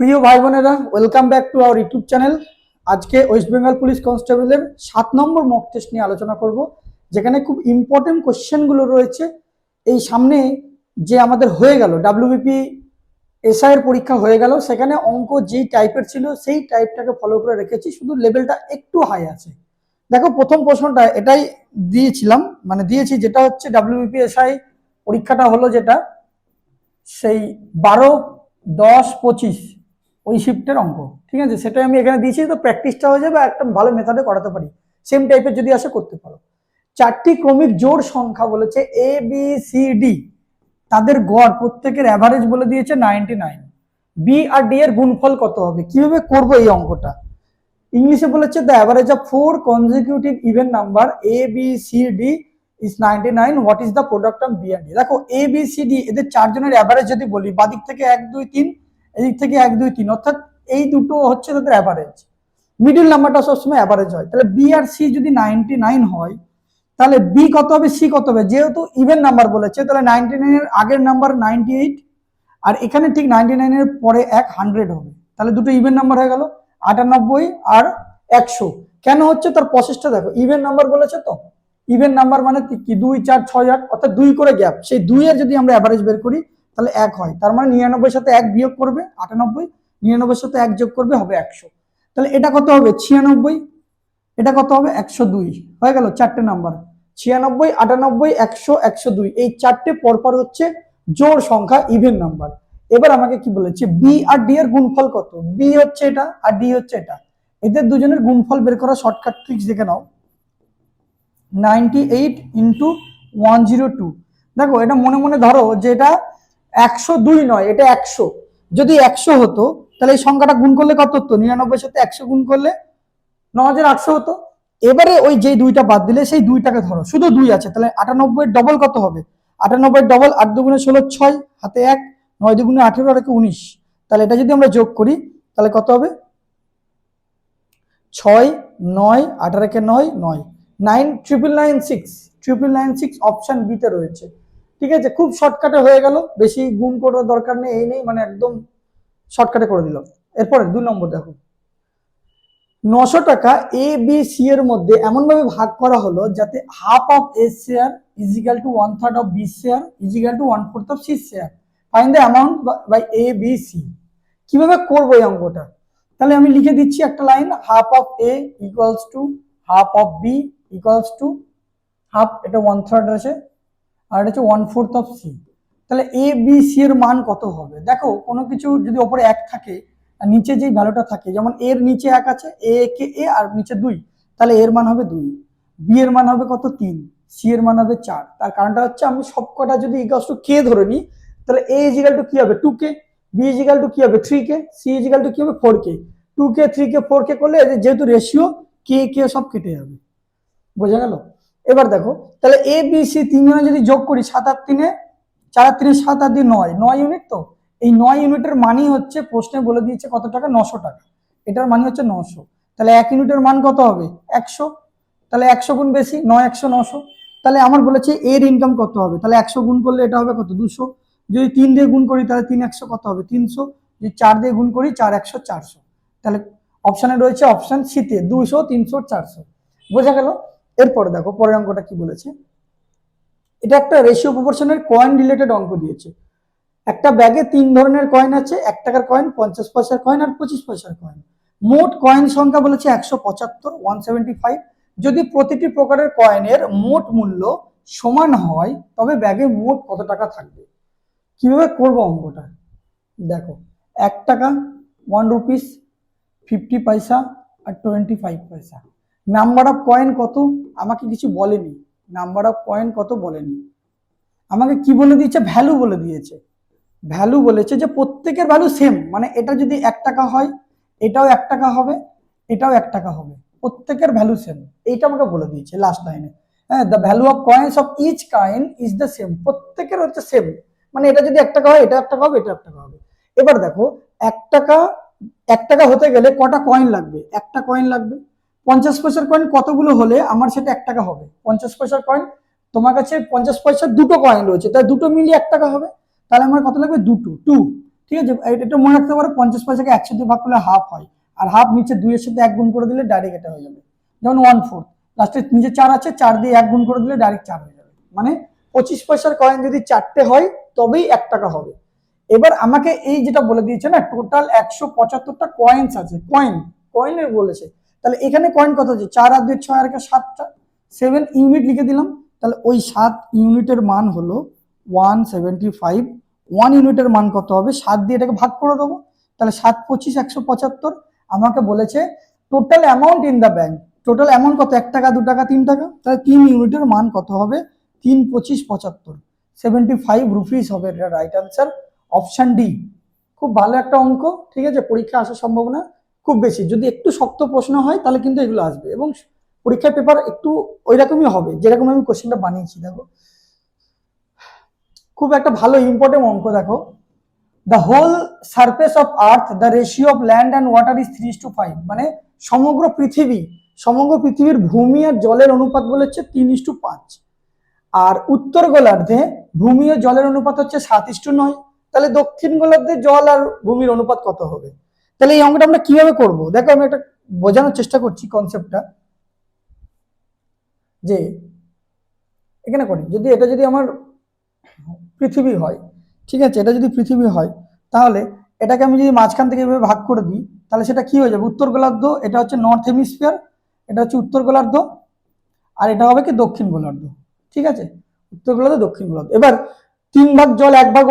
প্রিয় ভাই বোনেরা, welcome back to our YouTube channel. আজকে ওয়েস্ট বেঙ্গল পুলিশ কনস্টেবলের 7 নম্বর মক টেস্ট নিয়ে আলোচনা করব, যেখানে খুব ইম্পর্টেন্ট কোশ্চেনগুলো রয়েছে। এই সামনে যে আমাদের হয়ে গেল ডাব্লিউবিপি এসআই এর পরীক্ষা হয়ে গেল, সেখানে অঙ্ক যেই টাইপের ছিল সেই টাইপটাকে ফলো করে রেখেছি, শুধু লেভেলটা একটু হাই আছে। দেখো, প্রথম প্রশ্নটা এটাই দিয়েছিলাম, দিয়েছি, যেটা হচ্ছে ডাব্লিউবিপি এসআই পরীক্ষাটা হলো যেটা সেই 12, 10, 25 ওই শিফটের অঙ্ক, ঠিক আছে? সেটাই আমি এখানে দিয়েছি, তো প্র্যাকটিসটা হয়ে যাবে, একটা ভালো মেথডে করাতে পারি। সেম টাইপের যদি আসে করতে পারো। 4টি ক্রমিক জোড় সংখ্যা বলেছে এ বি সি ডি, তাদের গড় প্রত্যেকের অ্যাভারেজ বলে দিয়েছে 99। বি আর ডি এর গুণফল কত হবে? কিভাবে করব এই অঙ্কটা? ইংলিশে বলেছে the average of 4 consecutive even number A B C D is 99, what is the product of B and D. দেখো, এ বি সি ডি এদের চারজনের অ্যাভারেজ যদি বলি, বাদিক থেকে 1 2 3, এদিক থেকে 1 2 3, অর্থাৎ এই দুটো হচ্ছে তাদের অ্যাভারেজ। মিডল নাম্বারটা সবসময় অ্যাভারেজ হয়। তাহলে বি আর সি যদি 99 হয়, তাহলে বি কত হবে, সি কত হবে? যেহেতু ইভেন নাম্বার বলেছে, তাহলে 99 এর আগের নাম্বার 98, আর এখানে ঠিক 99 এর পরে 100 হবে। তাহলে দুটো ইভেন নাম্বার হয়ে গেল, 98 আর 100। কেন হচ্ছে তার প্রসেসটা দেখো, ইভেন নাম্বার বলেছে, তো ইভেন নাম্বার মানে কি 2 4 6 8, অর্থাৎ 2 করে গ্যাপ। সেই 2 এর যদি আমরা অ্যাভারেজ বের করি তাহলে 1 হয়। তার মানে 99 সাথে 1 বিয়োগ করবে 98, 99 সাথে 1 যোগ করবে হবে 100। তাহলে এটা কত হবে? 96। এটা কত হবে? 102। হয়ে গেল চারটে নাম্বার, 96, 98, 100, 102। এই চারটে পরপর হচ্ছে জোড় সংখ্যা, ইভেন নাম্বার। এবার আমাকে কি বলেছে, বি আর ডি এর গুণফল কত? বি হচ্ছে এটা আর ডি হচ্ছে এটা, এদের দুজনের গুণফল বের করা শর্টকাট ট্রিক্স দেখে নাও। 98 ইন্টু 102। দেখো, এটা মনে মনে ধরো যে এটা 102 নয়, এটা 100। যদি 100 হতো তাহলে এই সংখ্যাটা গুণ করলে কত হতো? 99 সাথে 100 গুণ করলে 9800 হতো। এবারে ওই যে দুইটা বাদ দিলে সেই দুইটাকে ধরো, শুধু 2 আছে, তাহলে 98 ডবল কত হবে? 98 ডবল 8 দুগুণে 16, 6 হাতে 1, 9 দুগুণে 18 আর 19। তাহলে এটা যদি আমরা যোগ করি তাহলে কত হবে? 6 9 18 9 9 99996 অপশন বি তে রয়েছে। ঠিক আছে, খুব শর্টকাটে হয়ে গেল, বেশি গুণ করার দরকার নেই, এই নেই, একদম শর্টকাটে করে দিলাম। এরপরে 2 নম্বর দেখো, 900 টাকা এ বি সি এর মধ্যে এমন ভাবে ভাগ করা হলো যাতে half of A share is equal to 1/3 of B share is equal to 1/4 of C share. Find the amount by A B C. কিভাবে করবো এই অঙ্কটা? তাহলে আমি লিখে দিচ্ছি একটা line, half of A equals to half of B equals to half, এটা 1/3 আছে, আর এটা হচ্ছে 1/4 অফ সি। তাহলে এ বি সি এর মান কত হবে? দেখো, কোনো কিছু যদি ওপরে 1 থাকে আর নিচে যেই ভ্যালুটা থাকে, যেমন এর নিচে 1 আছে, এ কে এ আর নিচে 2, তাহলে এর মান হবে 2, বি এর মান হবে কত? 3, সি এর মান হবে 4। তার কারণটা হচ্ছে আমি সবকটা যদি ইকুয়ালস টু কে ধরে নিই, তাহলে এ ইজ ইকুয়াল টু কি হবে? 2k, B is equal two কি হবে? 3k, C is equal two কি হবে? 4k। 2k 3k 4k করলে যেহেতু রেশিও, কে কে সব কেটে যাবে। বোঝা গেল? এবার দেখো, তাহলে এ বি সি তিনজনে যদি যোগ করি, 7 আর 3 4 আর 3 7 আর 2 9, 9 ইউনিট। তো এই 9 ইউনিটের মানই হচ্ছে, প্রশ্নে বলে দিয়েছে কত টাকা? 900 টাকা। এটার মান হচ্ছে 900। তাহলে 1 ইউনিটের মান কত হবে? 100। তাহলে 100 গুণ বেশি, 9 100 900। তাহলে আমার বলেছে এর ইনকাম কত হবে? তাহলে 100 গুণ করলে এটা হবে কত? 200। যদি 3 দিয়ে গুণ করি তাহলে 3 100 কত হবে? 300। যদি 4 দিয়ে গুণ করি 4 100 400। তাহলে অপশনে রয়েছে অপশন সিতে 200 300 400। বোঝা গেল? এরপরে দেখো পরের অঙ্কটা কি বলেছে। এটা একটা রেশিও প্রপোর্শনের কয়েন রিলেটেড অঙ্ক দিয়েছে। একটা ব্যাগে 3 ধরনের কয়েন আছে, 1 টাকার কয়েন, 50 পয়সার কয়েন আর 25 পয়সার কয়েন। মোট কয়েন সংখ্যা বলেছে 175, 175। যদি প্রতিটি প্রকারের কয়েনের মোট মূল্য সমান হয় তবে ব্যাগে মোট কত টাকা থাকবে? কিভাবে করবো অঙ্কটা? দেখো, 1 টাকা 1 রুপিস, 50 পয়সা আর 25 পয়সা। নাম্বার অফ কয়েন কত? আমাকে কিছু বলেনি। নাম্বার অফ কয়েন কত বলেনি, আমাকে কি বলে দিয়েছে? ভ্যালু বলে দিয়েছে। ভ্যালু বলেছে যে প্রত্যেকের ভ্যালু সেম, মানে এটা যদি 1 টাকা হয় এটাও 1 টাকা হবে, এটাও 1 টাকা হবে, প্রত্যেকের ভ্যালু সেম। এইটা আমাকে বলে দিয়েছে লাস্ট লাইনে। হ্যাঁ, the value of coins of each kind is the same. প্রত্যেকের হচ্ছে সেম, মানে এটা যদি 1 টাকা হয় এটা 1 টাকা হবে, এটা 1 টাকা হবে। এবার দেখো, 1 টাকা 1 টাকা হতে গেলে কটা কয়েন লাগবে? একটা কয়েন লাগবে। 50 পয়সার কয়েন কতগুলো হলে আমার সেটা 1 টাকা হবে? 50 পয়সার কয়েন, তোমার কাছে 50 পয়সার দুটো কয়েন রয়েছে, তাই দুটো মিলিয়ে 1 টাকা হবে। তাহলে আমার কত লাগবে? দুটো, 2। ঠিক আছে, এটা মনে রাখতে পারো 50 পয়সাকে 100 দিয়ে ভাগ করলে হাফ হয়, আর হাফ নিচে 2 এর সাথে 1 গুণ করে দিলে ডাইরেক্ট এটা হয়ে যাবে। যেমন 1/4 লাস্টে নিচে 4 আছে, 4 দিয়ে 1 গুণ করে দিলে ডাইরেক্ট 4 হয়ে যাবে। মানে 25 পয়সার কয়েন যদি 4টে হয় তবেই 1 টাকা হবে। এবার আমাকে এই যেটা বলে দিয়েছে না, টোটাল 175টা কয়েন্স আছে, কয়েনের বলেছে, তাহলে এখানে কয়েন কত আছে, 4 আর 2 6 আর 7টা, 7 ইউনিট লিখে দিলাম। তাহলে ওই 7 ইউনিটের মান হলো 175। 1 ইউনিটের মান কত হবে, 7 দিয়ে এটাকে ভাগ করে দেবো, তাহলে 7 25 175। আমাকে বলেছে total amount in the bank, total amount কত, 1 টাকা 2 টাকা 3 টাকা, তাহলে 3 ইউনিটের মান কত হবে, 3 25 75, 75 রুপিস হবে। এটা রাইট আনসার, অপশন ডি। খুব ভালো একটা অঙ্ক, ঠিক আছে, পরীক্ষা আসার সম্ভাবনা খুব বেশি। যদি একটু শক্ত প্রশ্ন হয় তাহলে কিন্তু এগুলো আসবে, এবং পরীক্ষার পেপার একটু ওই রকমই হবে যেরকম আমি কোশ্চেনটা বানিয়েছি। দেখো খুব একটা ভালো ইম্পর্টেন্ট অঙ্ক, দেখো the whole surface of earth the ratio of land and water is 3:5, মানে সমগ্র পৃথিবীর ভূমি আর জলের অনুপাত বলেছে 3:5। আর উত্তর গোলার্ধে ভূমি ও জলের অনুপাত হচ্ছে 7:9। তাহলে দক্ষিণ গোলার্ধে জল আর ভূমির অনুপাত কত হবে? তাহলে এই অঙ্কটা আমরা কিভাবে করব, দেখো আমি একটা বোঝানোর চেষ্টা করছি কনসেপ্টটা, যে এখানে করি, যদি এটা যদি আমার পৃথিবী হয়, ঠিক আছে, এটা যদি পৃথিবী হয় তাহলে এটাকে আমি যদি মাঝখান থেকে এভাবে ভাগ করে দিই তাহলে সেটা কি হয়ে যাবে, উত্তর গোলার্ধ, এটা হচ্ছে নর্থ হেমিস্ফিয়ার, এটা হচ্ছে উত্তর গোলার্ধ, আর এটা হবে কি দক্ষিণ গোলার্ধ। ঠিক আছে, উত্তর গোলার্ধ দক্ষিণ গোলার্ধ। এবার 3 ভাগ জল 1 ভাগ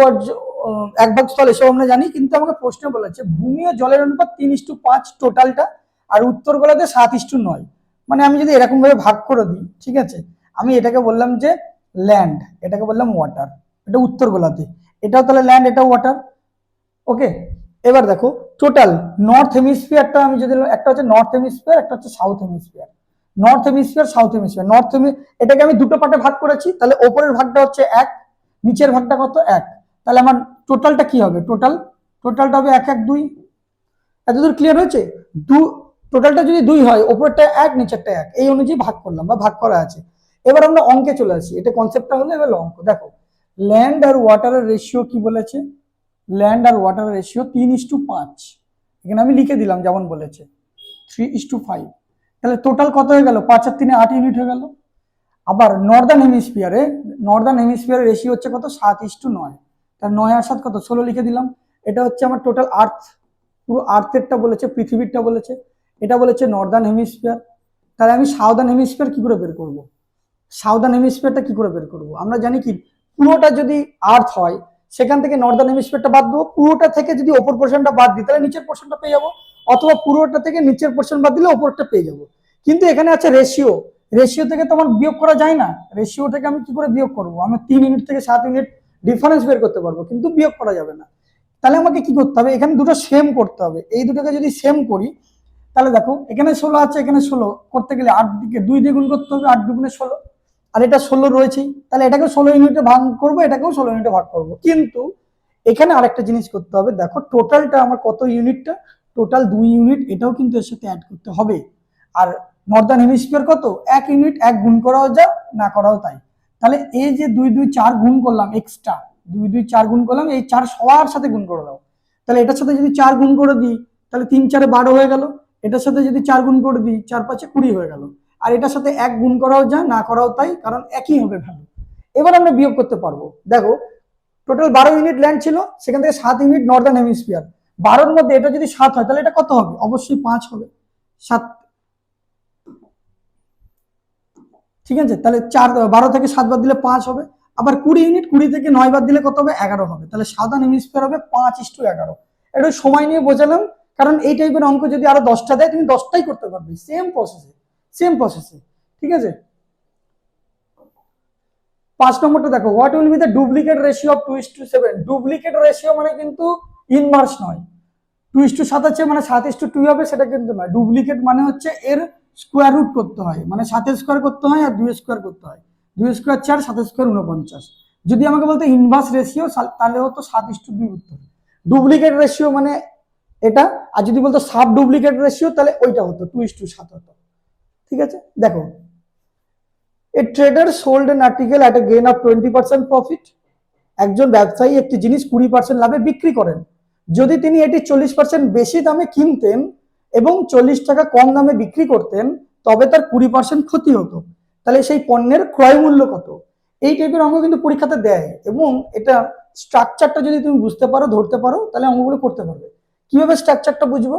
1 ভাগ স্থল, এসব আমরা জানি, কিন্তু আমাকে প্রশ্ন বলেছে ভূমি ও জলের অনুপাত 3:5 টোটালটা, আর উত্তর গোলার্ধে 7:9। মানে আমি যদি এরকম ভাবে ভাগ করে দিই, ঠিক আছে, আমি এটাকে বললাম যে ল্যান্ড, এটাকে বললাম ওয়াটার, এটা উত্তর গোলার্ধে, এটাও তাহলে ল্যান্ড, এটাও ওয়াটার। ওকে, এবার দেখো টোটাল নর্থ হেমিস্ফিয়ারটা আমি যদি, একটা হচ্ছে নর্থ হেমিস্ফিয়ার, একটা হচ্ছে south hemisphere. North hemisphere south hemisphere, এটাকে আমি দুটো পার্টে ভাগ করেছি, তাহলে ওপরের ভাগটা হচ্ছে 1, নিচের ভাগটা কত 1, তাহলে আমার টোটালটা কি হবে, টোটালটা হবে 1 1 2। এতদূর ক্লিয়ার হয়েছে? টোটালটা যদি 2 হয়, ওপরটা 1 নিচেরটা 1, এই অনুযায়ী ভাগ করলাম বা ভাগ করা আছে। এবার আমরা অঙ্কে চলে আসি, এটা কনসেপ্টটা হলো এবার অঙ্ক। দেখো ল্যান্ড আর ওয়াটারের রেশিও কি বলেছে, ল্যান্ড আর ওয়াটার রেশিও 3:5, এখানে আমি লিখে দিলাম যেমন বলেছে 3:5। তাহলে টোটাল কত হয়ে গেল, 5 আর 3 8 ইউনিট হয়ে গেল। আবার নর্দার্ন হেমিস্ফিয়ারের রেশিও হচ্ছে কত, 7:9। তাহলে 9 আর 7 কত, 16 লিখে দিলাম। এটা হচ্ছে আমার টোটাল আর্থ, পুরো আর্থেরটা বলেছে, পৃথিবীরটা বলেছে, এটা বলেছে নর্দার্ন হেমিস্ফিয়ার। তাহলে আমি সাউদার্ন হেমিস্ফিয়ার কি করে বের করব, সাউদার্ন হেমিস্ফিয়ারটা কি করে বের করব, আমরা জানি কি পুরোটা যদি আর্থ হয় সেখান থেকে নর্দার্ন হেমিস্ফিয়ারটা বাদ দেবো, পুরোটা থেকে যদি ওপর পোর্শনটা বাদ দিই তাহলে নিচের পোর্শনটা পেয়ে যাবো, অথবা পুরোটা থেকে নিচের পোর্শন বাদ দিলে ওপরটা পেয়ে যাবো। কিন্তু এখানে আছে রেশিও থেকে তো আমার বিয়োগ করা যায় না, রেশিও থেকে আমি কি করে বিয়োগ করবো, আমি 3 ইউনিট থেকে 7 ইউনিট ডিফারেন্স বের করতে পারবো, কিন্তু বিয়োগ করা যাবে না। তাহলে আমাকে কি করতে হবে, এখানে দুটো সেম করতে হবে, এই দুটোকে যদি সেম করি তাহলে দেখো এখানে 16 আছে, এখানে 16 করতে গেলে 8 দিকে 2 দিয়ে গুণ করতে হবে, 8 2 16, আর এটা 16 রয়েছেই, তাহলে এটাকে 16 ইউনিটে ভাগ করবো, এটাকেও 16 ইউনিটে ভাগ করবো। কিন্তু এখানে আরেকটা জিনিস করতে হবে, দেখো টোটালটা আমার কত ইউনিটটা, টোটাল 2 ইউনিট, এটাও কিন্তু এর সাথে অ্যাড করতে হবে। আর নর্দার্ন হেমিস্ফিয়ার কত, 1 ইউনিট, 1 গুণ করাও যা না করাও তাই। তাহলে এই যে 2 2 4 গুণ করলাম, এক্সট্রা 2 2 4 গুণ করলাম, এই 4 সবার সাথে গুণ করে দাও। তাহলে এটার সাথে যদি 4 গুণ করে দিই তাহলে 3 4 12 হয়ে গেল, এটার সাথে যদি 4 গুণ করে দিই 4 5 20 হয়ে গেল। আর এটার সাথে 1 গুণ করাও যা না করাও তাই, কারণ একই হবে ভ্যালু। এবার আমরা বিয়োগ করতে পারবো, দেখো টোটাল 12 ইউনিট ল্যান্ড ছিল, সেখান থেকে 7 ইউনিট নর্দার্ন হেমিস্ফিয়ার, 12-র মধ্যে এটা যদি 7 হয় তাহলে এটা কত হবে, অবশ্যই 5 হবে, 7। ঠিক আছে, তাহলে 12 থেকে 7 বাদ দিলে 5 হবে। আবার 20 ইউনিট, 20 থেকে 9 বাদ দিলে কত হবে, 11 হবে। তাহলে সাউদার্ন হেমিস্ফিয়ার হবে 5:11। একটু সময় নিয়ে বোঝালাম, কারণ এই টাইপের অঙ্ক যদি আরো 10টা দেয় তুমি 10টাই করতে পারবে, সেম প্রসেসে। ঠিক আছে, 5 নম্বরটা দেখো, what will be the duplicate ratio of 2:7। Duplicate ratio মানে কিন্তু ইনভার্স নয়, 2:7 আছে মানে 7:2 হবে সেটা কিন্তু নয়। ডুপ্লিকেট মানে হচ্ছে এর স্কোয়ার রুট করতে হয়, মানে 7 স্কোয়ার করতে হয় আর 2 স্কোয়ার করতে হয়, 2 স্কোয়ার 4, 7 স্কোয়ার 49। যদি আমাকে বলতো ইনভার্স রেশিও তাহলে হতো 7:2 উত্তর। ডুপ্লিকেট রেশিও মানে এটা, আর যদি বলতো সাব ডুপ্লিকেট রেশিও তাহলে ওইটা হতো 2:7 হতো। ঠিক আছে, দেখো এ tedder sold N article at a gain of 20% profit. একজন ব্যবসায়ী একটি জিনিস 20% লাভে বিক্রি করেন, যদি তিনি এটি 40% বেশি দামে কিনতেন এবং 40 টাকা কম দামে বিক্রি করতেন, তবে তার 20% ক্ষতি হতো। তাহলে সেই পণ্যের ক্রয় মূল্য কত? এই টাইপের অঙ্ক কিন্তু পরীক্ষাতে দেয়, এবং এটা স্ট্রাকচারটা যদি তুমি বুঝতে পারো, ধরতে পারো, তাহলে অঙ্কগুলো করতে পারবে। কিভাবে স্ট্রাকচারটা বুঝবো?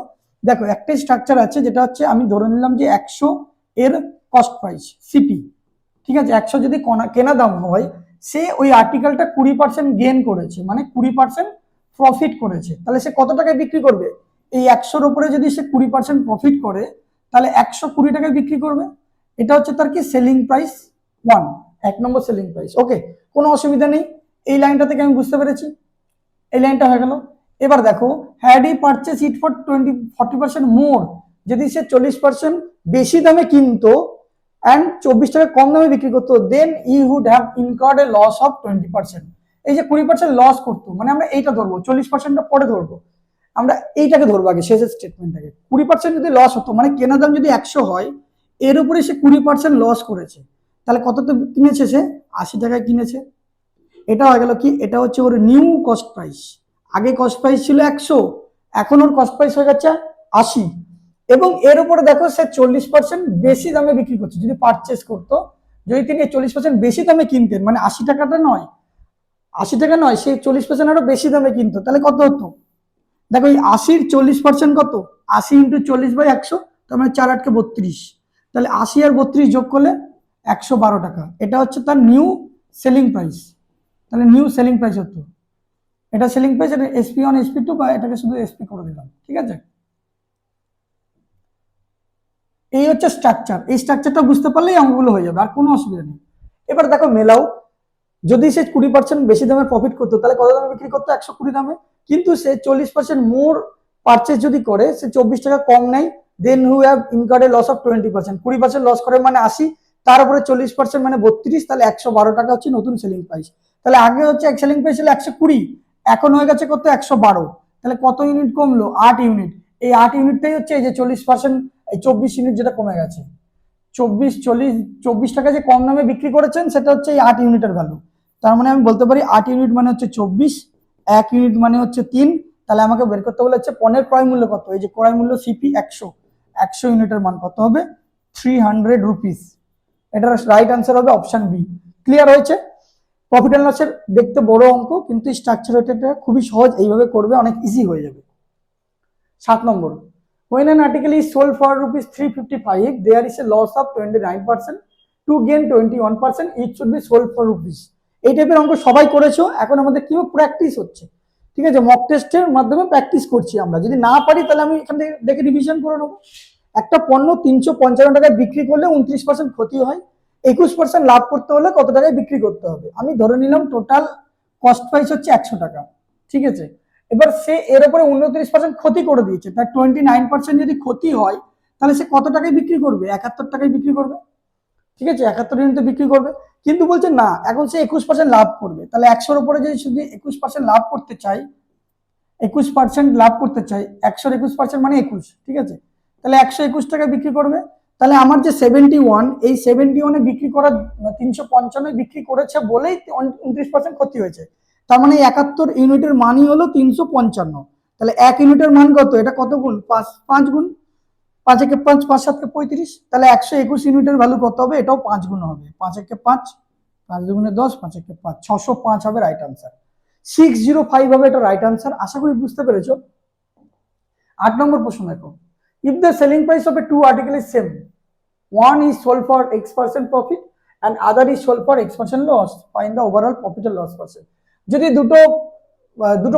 দেখো, একটাই স্ট্রাকচার আছে, যেটা হচ্ছে আমি ধরে নিলাম যে 100 এর কস্ট প্রাইস সিপি, ঠিক আছে। 100 যদি কেনা দাম হয়, সে ওই আর্টিকেলটা 20% গেন করেছে, মানে 20% প্রফিট করেছে, তাহলে সে কত টাকায় বিক্রি করবে? এই 100-র উপরে যদি সে 20% প্রফিট করে, তাহলে 120 টাকায় বিক্রি করবে। এটা হচ্ছে তার কি সেলিং প্রাইস 1, 1 নম্বর সেলিং প্রাইস। ওকে, কোনো অসুবিধা নেই, এই লাইনটা থেকে আমি বুঝতে পেরেছি, এই লাইনটা হয়ে গেল। এবার দেখো, had E purchase it for 40% মোর, যদি সে 40% বেশি দামে কিনতো অ্যান্ড 24 টাকা কম দামে বিক্রি করতো, then he would have incurred a loss of 20%। এই যে 20% লস করতো, মানে আমরা এইটা ধরবো, 40%টা পরে ধরবো, আমরা এইটাকে ধরবো আগে, শেষের স্টেটমেন্টটাকে। 20% যদি লস হতো, মানে কেনা দাম যদি 100 হয়, এর উপরে সে 20% লস করেছে, তাহলে কততে কিনেছে? সে 80 টাকায় কিনেছে। এটা হয়ে গেল কি, এটা হচ্ছে ওর নিউ কস্ট প্রাইস। আগে কস্ট প্রাইস ছিল 100, এখন ওর কস্ট প্রাইস হয়ে গেছে 80, এবং এর উপরে দেখো সে 40% বেশি দামে বিক্রি করছে। যদি পারচেস করতো, যদি তিনি 40% বেশি দামে কিনতেন, মানে 80 টাকাটা নয়, 80 টাকা নয়, সে 40% আরো বেশি দামে কিনতো, তাহলে কত হতো? দেখো, এই 80-র 40% কত? 80 ইন্টু 40/100, তার মানে 4 8 32, তাহলে 80 আর 32 যোগ করলে 112 টাকা। এটা হচ্ছে তার নিউ সেলিং প্রাইস। তাহলে নিউ সেলিং প্রাইস হতো এটা, সেলিং প্রাইস, এটা SP1 SP2, বা এটাকে শুধু SP করে দিলাম, ঠিক আছে। এই হচ্ছে স্ট্রাকচার, এই স্ট্রাকচারটা বুঝতে পারলেই অঙ্কগুলো হয়ে যাবে, আর কোনো অসুবিধা নেই। এবার দেখো মেলাও, যদি সে 20% বেশি দামে প্রফিট করতো, তাহলে কত দামে বিক্রি করতো? 120 দামে। কিন্তু সে 40% মোর পারচেজ যদি করে, সে 24 টাকা কম নেয়, then who have incurred a loss of 20%, 20% loss করে মানে 80, তার উপরে 40% মানে 32, তাহলে 112 টাকা হচ্ছে নতুন সেলিং প্রাইস। তাহলে আগে হচ্ছে এক সেলিং প্রাইস ছিল 120, এখন হয়ে গেছে কত? 112। তাহলে কত ইউনিট কমলো? 8 ইউনিট। এই 8 ইউনিটটাই হচ্ছে এই যে 40%, এই 24 ইউনিট যেটা কমে গেছে, 24 টাকা যে কম দামে বিক্রি করেছেন, সেটা হচ্ছে এই 8 ইউনিটের ভ্যালু। তার মানে আমি বলতে পারি 8 ইউনিট মানে হচ্ছে 24, 1 ইউনিট মানে হচ্ছে 3। তাহলে আমাকে বের করতে বলেছে পণ্যের ক্রয় মূল্য কত। এই যে ক্রয় মূল্য সিপি 100 ইউনিটের মান কত হবে? 300 রুপিস। এটার রাইট আনসার হবে অপশন বি। ক্লিয়ার হয়েছে? প্রফিট অ্যান্ড লসের দেখতে বড় অঙ্ক, কিন্তু স্ট্রাকচার এটা খুবই সহজ, এইভাবে করবে, অনেক ইজি হয়ে যাবে। 7 নম্বর, when an article is sold for rupees 355, there is a loss of 29%, to gain 21% it should be sold for rupees। এই টাইপের অঙ্ক সবাই করেছো, এখন আমাদের কি প্র্যাকটিস হচ্ছে, ঠিক আছে। মক টেস্টের মাধ্যমে প্র্যাকটিস করছি আমরা, যদি না পারি তাহলে আমি এখান থেকে দেখে রিভিশন করে নেবো। একটা পণ্য 355 টাকায় বিক্রি করলে 29% ক্ষতি হয়, 21% লাভ করতে হলে কত টাকায় বিক্রি করতে হবে? আমি ধরে নিলাম টোটাল কস্ট প্রাইস হচ্ছে 100 টাকা, ঠিক আছে। এবার সে এর উপরে 29% ক্ষতি করে দিয়েছে, তার 29% যদি ক্ষতি হয়, তাহলে সে কত টাকায় বিক্রি করবে? 71 টাকায় বিক্রি করবে, ঠিক আছে, 71 ইউনিটে বিক্রি করবে। কিন্তু বলছে না, এখন সে 21% লাভ করবে, তাহলে 100-র উপরে যদি শুধু 21% লাভ করতে চাই, 21% লাভ করতে চাই, 100-র 21% মানে 21, ঠিক আছে, তাহলে 121 টাকায় বিক্রি করবে। তাহলে আমার যে 71, এই 71-এ বিক্রি করার 355 বিক্রি করেছে বলেই 29% ক্ষতি হয়েছে। তার মানে 71 ইউনিটের মানই হলো 355। তাহলে 1 ইউনিটের মান কত? এটা কত গুণ? 5 গুণ, 5 একে 5, 5 7 35, তাহলে 121 ইউনিটের ভ্যালু কত হবে? এটাও 5 গুণ হবে, 5 একে 5, 5 দুগুণে 10, 5 একে 5, 605 হবে রাইট আনসার। 605 হবে এটা রাইট আনসার। আশা করি বুঝতে পেরেছো। 8 নম্বর প্রশ্ন দেখো, if the selling price of a two article is same, one is sold for X% profit and other is sold for X% loss, find the overall profit and loss percent। যদি দুটো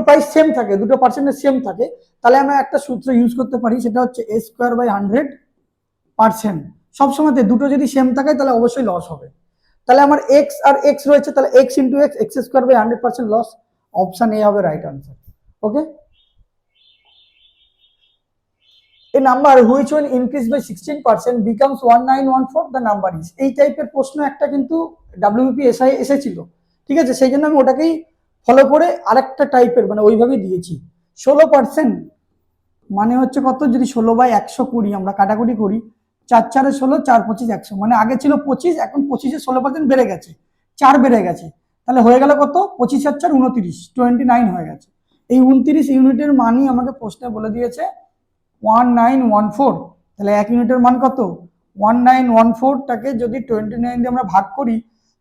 price same থাকে, দুটো percentage same থাকে, তাহলে আমরা একটা সূত্র use করতে পারি, সেটা হচ্ছে A²/100%। সবসময়তে দুটো যদি সেম থাকে তাহলে অবশ্যই লস হবে। তাহলে আমার এক্স আর এক্স রয়েছে, তাহলে X into X, X²/100% loss. Option A হবে right answer. Okay, a number which when increased by 16% becomes 1914, the number is। এই টাইপের প্রশ্ন একটা কিন্তু WBPSI এসেছিল, ঠিক আছে, সেই জন্য আমি ওটাকেই ফলো করে আরেকটা টাইপের মানে ওইভাবেই দিয়েছি। 16% মানে হচ্ছে কত? যদি 16/100 করি, আমরা কাটাকুটি করি, 4 4 16, 4 25 100, মানে আগে ছিল 25, এখন 25-এ 16% বেড়ে গেছে, 4 বেড়ে গেছে, তাহলে হয়ে গেল কত? 25 আর 4 29, 29 হয়ে গেছে। এই 29 ইউনিটের মানই আমাকে প্রশ্নে বলে দিয়েছে 1914। তাহলে 1 ইউনিটের মান কত? 1914টাকে যদি 29 দিয়ে আমরা ভাগ করি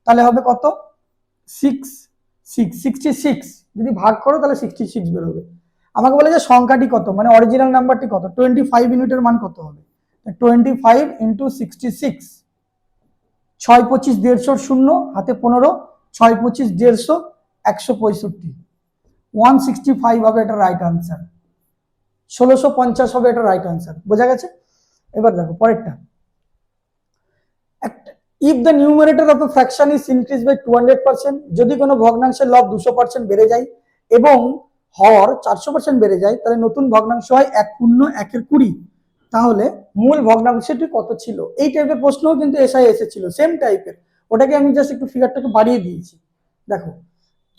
তাহলে হবে কত? 66। যদি ভাগ করো তাহলে 66 বেরোবে। আমাকে বলে যে সংখ্যাটি কত, মানে অরিজিনাল নাম্বারটি কত? 25 ইউনিটের মান কত হবে? 25 ইন্টু 66, 6 25 150 শূন্য হাতে 15, 6 25 150, 165, 165 হবে এটা রাইট আনসার। 1650 হবে এটা রাইট আনসার। বোঝা গেছে? এবার দেখো পরেরটা। If the numerator of a fraction is increase by 200%, যদি কোনো ভগ্নাংশের লব 200% বেড়ে যায় এবং হর 400% বেড়ে যায়, তাহলে নতুন ভগ্নাংশ হয় 1/1/20। তাহলে মূল ভগ্নাংশটি কত ছিল? এই টাইপের প্রশ্নও কিন্তু এসআই এসেছিল, সেম টাইপের। ওটাকে আমি জাস্ট একটু ফিগারটাকে বাড়িয়ে দিয়েছি। দেখো,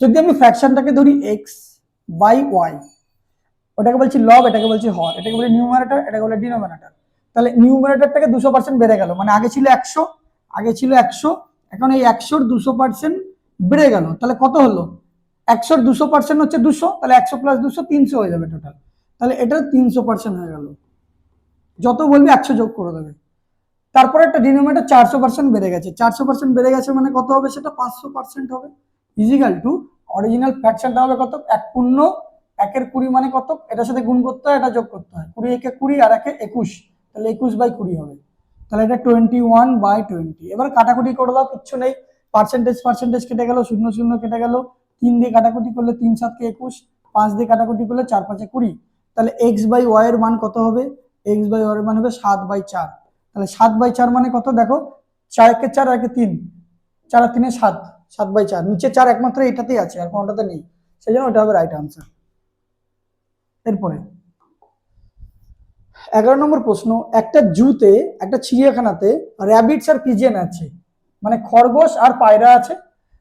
যদি আমি ফ্র্যাকশনটাকে ধরি এক্স বাই ওয়াই, ওটাকে বলছি লব, এটাকে বলছি হর, এটাকে বলি নিউমারেটর, এটাকে বলে ডিনোমিনেটর। তাহলে নিউমারেটরটাকে 200% বেড়ে গেল, মানে আগে ছিল 100, এখন এই 100-র 200% বেড়ে গেল, তাহলে কত হলো? 100-র 200% হচ্ছে 200, তাহলে 100 + 200 300 হয়ে যাবে টোটাল। তাহলে এটা 300% হয়ে গেল। যত বলবি 100 যোগ করে দেবে। তারপরে একটা ডিনোমিনেটর 400% বেড়ে গেছে, 400% বেড়ে গেছে মানে কত হবে? সেটা 500% হবে। ইজিক্যাল টু অরিজিনাল ফ্র্যাকশনটা হবে কত? 1/1/20 মানে কত? এটার সাথে গুণ করতে হয়, এটা যোগ করতে হয়। 20 একে 20 আর একে 21, তাহলে 21/20 হবে। তাহলে এটা 21/20। এবার কাটাকুটি করে দাও, কিচ্ছু নেই। পার্সেন্টেজ কেটে গেল, 0 0 কেটে গেল, 3 দিয়ে কাটাকুটি করলে 3 7 কে 21, 5 দিয়ে কাটাকুটি করলে 4 5 এ 20। তাহলে x/y এর মান কত হবে? x/y এর মান হবে 7/4। তাহলে 7/4 মানে কত? দেখো, 4 একে 4 আর একে 3, 4 আর 3 এ 7, 7/4। নিচে 4 একমাত্র এটাতেই আছে, আর কোনটাতে নেই, সেই জন্য ওটা হবে রাইট আনসার। এরপরে 11 নম্বর প্রশ্ন। একটা জুতে, একটা চিড়িয়াখানাতে র্যাবিটস আর পিজিয়ন আছে, মানে খরগোশ আর পায়রা আছে।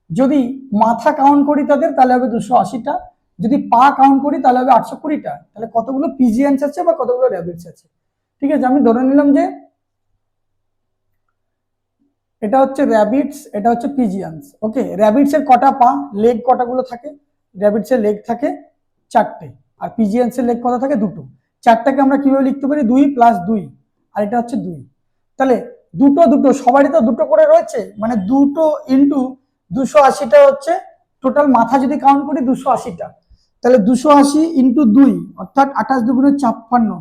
যদি মাথা কাউন্ট করি তাদের, তাহলে হবে 280টা। যদি পা কাউন্ট করি তাহলে হবে 820টা। তাহলে কতগুলো পিজিয়ন্স আছে বা কতগুলো র্যাবিটস আছে? ঠিক আছে, আমি ধরে নিলাম যে এটা হচ্ছে র্যাবিটস, এটা হচ্ছে পিজিয়ন্স। ওকে, র্যাবিটস এর কটা পা, লেগ কটাগুলো থাকে? র্যাবিটস এর লেগ থাকে 4টে, আর পিজিয়ন্স এর লেগ কত থাকে? 2টো। 4টাকে আমরা কিভাবে লিখতে পারি? 2 + 2, আর এটা হচ্ছে 2। তাহলে দুটো দুটো সবারই তো দুটো করে রয়েছে, মানে 2 ইন্টু 280টা হচ্ছে টোটাল মাথা। যদি কাউন্ট করি 280টা, তাহলে 280 ইন্টু 2 অর্থাৎ 28 2 56,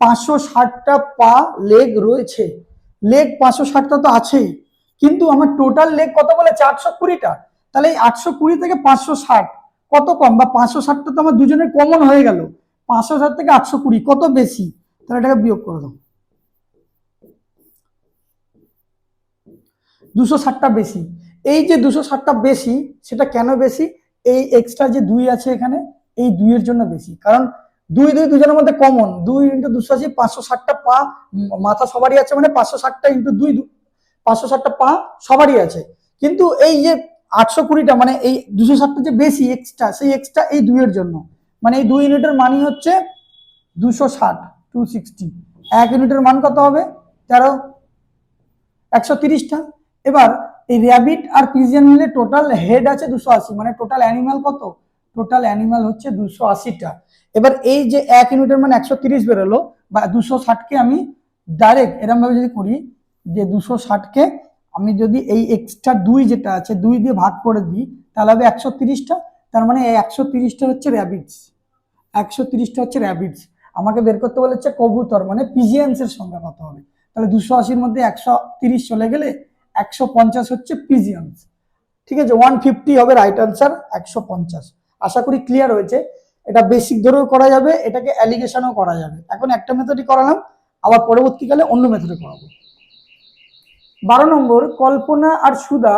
560টা পা লেগ রয়েছে। লেগ 560টা তো আছেই, কিন্তু আমার টোটাল লেগ কত বলেছে? 820টা। তাহলে এই 820 থেকে 560 কত কম? বা 560টা তো আমার দুজনের কমন হয়ে গেল। 560 থেকে 820 কত বেশি? তাহলে এটাকে বিয়োগ করে দাও। 260টা বেশি। এই যে 260টা বেশি, সেটা কেন বেশি? এই এক্সট্রা যে 2 আছে এখানে, এই 2 এর জন্য বেশি। কারণ 2 2 দুজনের মধ্যে কমন, 2 × 280, 560টা পা মাথা সবারই আছে, মানে 560টা × 2 560টা পা সবারই আছে। কিন্তু এই যে 820টা, মানে এই 260টা যে বেশি এক্সট্রা, সেই এক্সট্রা এই 2 এর জন্য। মানে এই 2 ইউনিটের মানই হচ্ছে 260, 260। 1 ইউনিটের মান কত হবে? 13, 130টা। এবার এই র্যাবিট আর পিজিয়ন মিলে টোটাল হেড আছে 280, মানে টোটাল অ্যানিমাল কত? টোটাল অ্যানিমাল হচ্ছে 280টা। এবার এই যে 1 ইউনিটের মানে 130 বেরোলো, বা 260কে আমি ডাইরেক্ট এরকম ভাবে যদি করি যে 260কে আমি যদি এই এক্সট্রা 2 যেটা আছে 2 দিয়ে ভাগ করে দিই, তাহলে হবে 130টা। তার মানে এই 130টা হচ্ছে র্যাবিটস, 130টা হচ্ছে র্যাবিটস। আমাকে বের করতে বলেছে কবুতর, মানে পিজিয়ন্স এর সংখ্যা কত হবে। তাহলে 280-র মধ্যে 130 চলে গেলে 150 হচ্ছে পিজিয়ন্স। ঠিক আছে, 150 হবে রাইট আনসার, 150। আশা করি ক্লিয়ার হয়েছে। এটা বেসিক ধরেও করা যাবে, এটাকে অ্যালিগেশনও করা যাবে। এখন একটা মেথডই করালাম, আবার পরবর্তীকালে অন্য মেথডে করাবো। 12 নম্বর। কল্পনা আর সুধা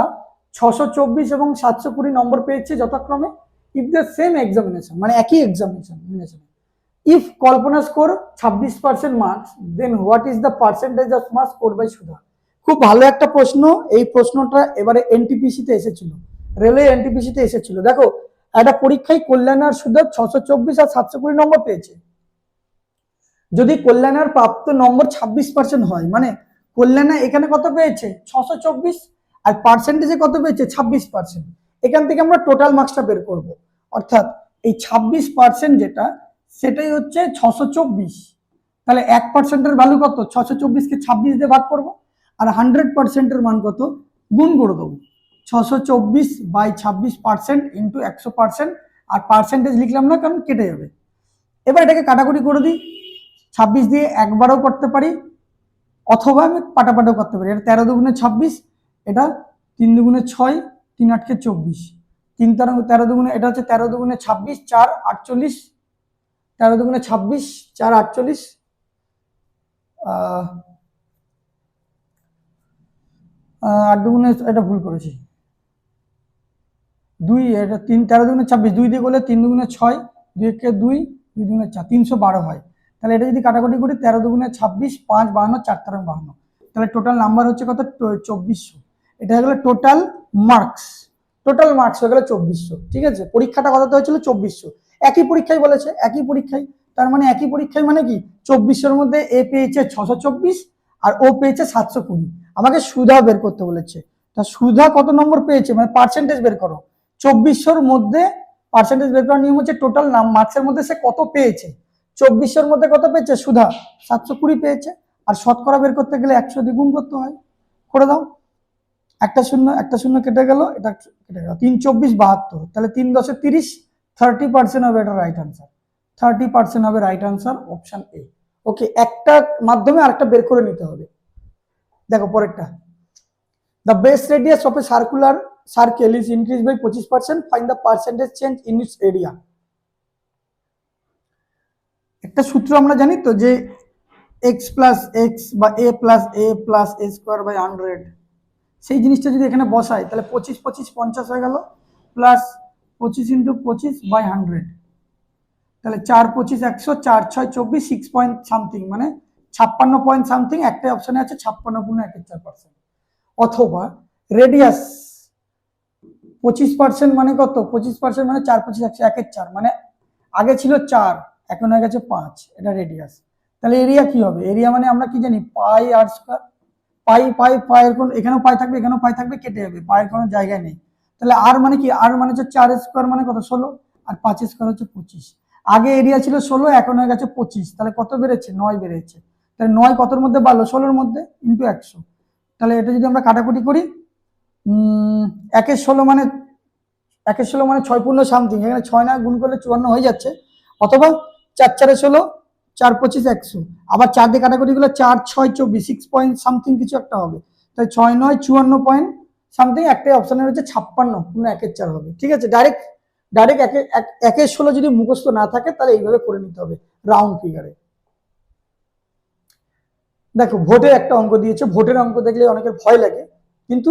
624 এবং 720 নম্বর পেয়েছে যথাক্রমে। ইফ দ্য সেম এক্সামিনেশন, মানে একই examination, if Kalpana score 26% marks, then what is the percentage of marks score by Sudha? খুব ভালো একটা প্রশ্ন। এই প্রশ্নটা এবারে এনটিপিসিতে এসেছিল, রেলওয়ে এনটিপিসিতে এসেছিল। দেখো, একটা পরীক্ষায় কল্যাণ আর সুধা 624 আর 720 নম্বর পেয়েছে। যদি কল্যাণের প্রাপ্ত নম্বর 26% হয়, মানে কল্যাণা এখানে কত পেয়েছে? 624, আর পার্সেন্টেজে কত পেয়েছে? 26%। এখান থেকে আমরা টোটাল মার্কসটা বের করব। অর্থাৎ এই 26% যেটা, সেটাই হচ্ছে 624। তাহলে 1%-এর ভ্যালু কত? 624-কে 26 দিয়ে ভাগ করবো, আর 100%-এর মান কত? গুণ করে দেবো। 624/26% ইন্টু 100%, আর পার্সেন্টেজ লিখলাম না কারণ কেটে যাবে। এবার এটাকে কাটাকুটি করে দিই। 26 দিয়ে একবারও করতে পারি, অথবা আমি পাটাপাটাও করতে পারি। এটা 13 দুগুণে 26, এটা 3 দুগুণে 6, 3 8-কে 24, 3 13 দুগুণে, এটা হচ্ছে 13 দুগুণে 26, 4 48, 13 দুগুণে 26, 4 48, 8 দুগুণে, এটা ভুল করেছি, 2, এটা 3, 13 দুগুণে 26, 2 দিয়ে করলে 3 দুগুণে 6, 2 একে 2, 2 দুগুণে 4, 312 হয়। তাহলে এটা যদি কাটাকুটি করি, 13 দুগুণে 26, 5 52, 4 13 52, তাহলে টোটাল নাম্বার হচ্ছে কত? 2400। এটা হয়ে গেল টোটাল মার্কস। টোটাল মার্কস হয়ে গেল 2400। ঠিক আছে, পরীক্ষাটা কততে হয়েছিল? 2400। একই পরীক্ষায় বলেছে, একই পরীক্ষায়, তার মানে একই পরীক্ষায় মানে কি, 2400-র মধ্যে এ পেয়েছে 624 আর ও পেয়েছে 720। আমাকে সুধা বের করতে বলেছে। তা সুধা কত নম্বর পেয়েছে, মানে পার্সেন্টেজ বের করো। 2400-র মধ্যে পার্সেন্টেজ বের করার নিয়ম হচ্ছে টোটাল মার্কসের মধ্যে সে কত পেয়েছে। 2400-র মধ্যে কত পেয়েছে সুধা? 720 পেয়েছে। আর শতকরা বের করতে গেলে 100 দিয়ে গুণ করতে হয়। করে দাও। একটা শূন্য কেটে গেল, এটা কেটে গেল, 3 24 72, তাহলে 3 10 30, 30% হবে এটা রাইট আনসার। 30% হবে রাইট আনসার, অপশন এ। ওকে, একটা মাধ্যমে আরেকটা বের করে নিতে হবে। দেখো পরেরটা, the base radius of a circular circle is increased by 25%, find the percentage change in its area। একটা সূত্র আমরা জানি তো, যে x প্লাস এক্স বা a plus a plus a square by 100, সেই জিনিসটা যদি এখানে বসাই, তাহলে 25 25 50 হয়ে গেল, প্লাস 25 ইন্টু 25 বাই 100, তাহলে 4 25 100, 4 6 24, 6 পয়েন্ট সামথিং, মানে 56 পয়েন্ট সামথিং। একটাই অপশনে আছে 56.14%। অথবা রেডিয়াস 25% মানে কত? 25% মানে 4 25 100, 1/4, মানে আগে ছিল 4, এখন হয়ে গেছে 5, এটা রেডিয়াস। তাহলে এরিয়া কি হবে? এরিয়া মানে আমরা কি জানি, পাই আর স্কয়ার। পায়ের কোন, এখানেও পাই থাকবে, এখানেও পাই থাকবে, কেটে যাবে, পায়ের কোনো জায়গায় নেই। তাহলে আর মানে কি, আর মানে হচ্ছে 4 স্কয়ার মানে কত? 16, আর 5 স্কয়ার হচ্ছে 25। আগে এরিয়া ছিল 16, এখন হয়ে গেছে 25, তাহলে কত বেড়েছে? 9 বেড়েছে। তাহলে 9 কতর মধ্যে বাড়লো? 16-র মধ্যে, ইন্টু 100। তাহলে এটা যদি আমরা কাটাকুটি করি, 1 16 মানে 1 16 মানে 6 পূর্ণ সামথিং, এখানে 6 না গুণ করলে 54 হয়ে যাচ্ছে। অথবা 4 4 16, 4 25 100, আবার 4 দিয়ে কাটাকুটি করলে 4 6 24, 6 পয়েন্ট সামথিং কিছু একটা হবে। তাই 6 9 54 পয়েন্ট সামথিং, একটাই অপশনের হচ্ছে 56 পূর্ণ 1/4 হবে। ঠিক আছে, ডাইরেক্ট 1 16 যদি মুখস্থ না থাকে, তাহলে এইভাবে করে নিতে হবে রাউন্ড ফিগারে। দেখো ভোটের একটা অঙ্ক দিয়েছে, ভোটের অঙ্ক দেখলে অনেকের ভয় লাগে, কিন্তু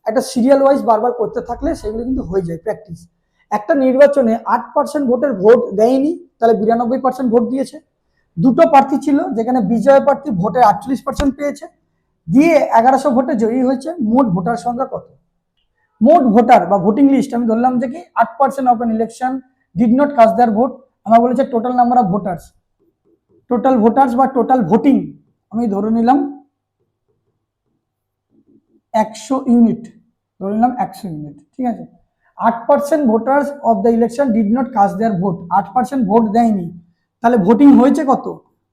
একটা সিরিয়াল ওয়াইজ বারবার করতে থাকলে সেগুলো কিন্তু হয়ে যায় প্র্যাকটিস। একটা নির্বাচনে 8% ভোটের ভোট দেয়নি, তাহলে 92% ভোট দিয়েছে। দুটো প্রার্থী ছিল, যেখানে বিজয় প্রার্থী ভোটে 48% পেয়েছে, দিয়ে 1100 ভোটে জয়ী হয়েছে। মোট ভোটার সংখ্যা কত? মোট ভোটার বা ভোটিং লিস্ট আমি ধরলাম যে কি 8% of N election did not cast their vote. আমরা বলেছে total number of voters, total voters বা টোটাল ভোটিং আমি ধরে নিলাম 100 ইউনিট, ধরে নিলাম 100 ইউনিট। ঠিক আছে, 8% voters of the election did not cast their vote, 8% vote দেয়নি, তাহলে ভোটিং হয়েছে কত?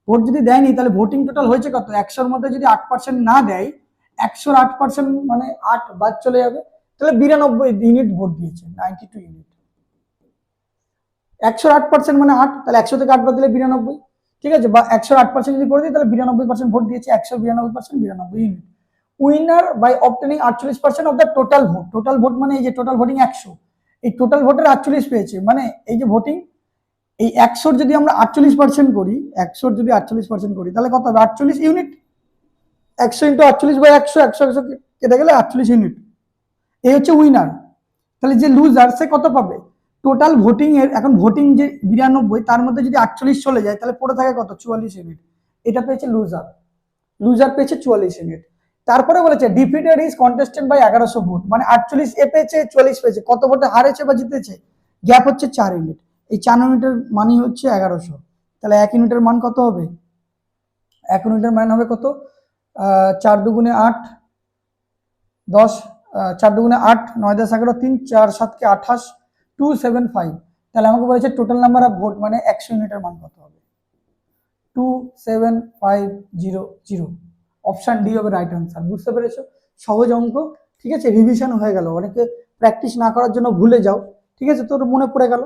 ভোট যদি দেয়নি, তাহলে ভোটিং টোটাল হয়েছে কত? 100-র মধ্যে যদি 8% না দেয়, 100-র 8% মানে 8 বাদ চলে যাবে, তাহলে 92 ইউনিট ভোট দিয়েছে, 92 ইউনিট। 100-র 8% মানে 8, তাহলে 100 থেকে 8 বাদ দিলে 92। ঠিক আছে, বা 100-র 8% যদি করে দিই, তাহলে 92% ভোট দিয়েছে, 100 92%, 92 unit. Winner by obtaining 48% of the total vote. Total vote মানে এই যে টোটাল ভোটিং 100, এই টোটাল ভোটের 48 পেয়েছে, মানে এই যে ভোটিং, এই 100-র যদি আমরা 48% করি, 100-র যদি 48% করি, তাহলে কত হবে? 48 ইউনিট। 100 ইন্টু 48 বাই 100, 100 কেটে গেলে 48 ইউনিট। এই হচ্ছে উইনার। তাহলে যে লুজার সে কত পাবে? টোটাল ভোটিং এর, এখন ভোটিং যে 92, তার মধ্যে যদি 48 চলে যায়, তাহলে পড়ে থাকে কত? 44 ইউনিট। এটা পেয়েছে লুজার, লুজার পেয়েছে 44 ইউনিট। তারপরে বলেছে defeated is contested by 1100 vote, মানে 48 এ পেয়েছে, 44 পেয়েছে, কত ভোটে হারেছে বা জিতেছে? গ্যাপ হচ্ছে 4 ইউনিট। এই 4 ইউনিটের মানই হচ্ছে 1100। তাহলে 1 ইউনিটের মান কত হবে? 1 ইউনিটের মান হবে কত? 4 দুগুণে 8 10, 4 দুগুণে 8, 9 10 11 3, 4 7 কে 28, 275, তাহলে আমাকে বলেছে টোটাল নাম্বার অফ ভোট মানে 100 ইউনিটের মান কত হবে? 27500। অপশন ডি হবে রাইট আনসার। বুঝতে পেরেছো? সহজ অঙ্ক, ঠিক আছে, রিভিশন হয়ে গেল। অনেকে প্র্যাকটিস না করার জন্য ভুলে যাও, ঠিক আছে, তোর মনে পড়ে গেল।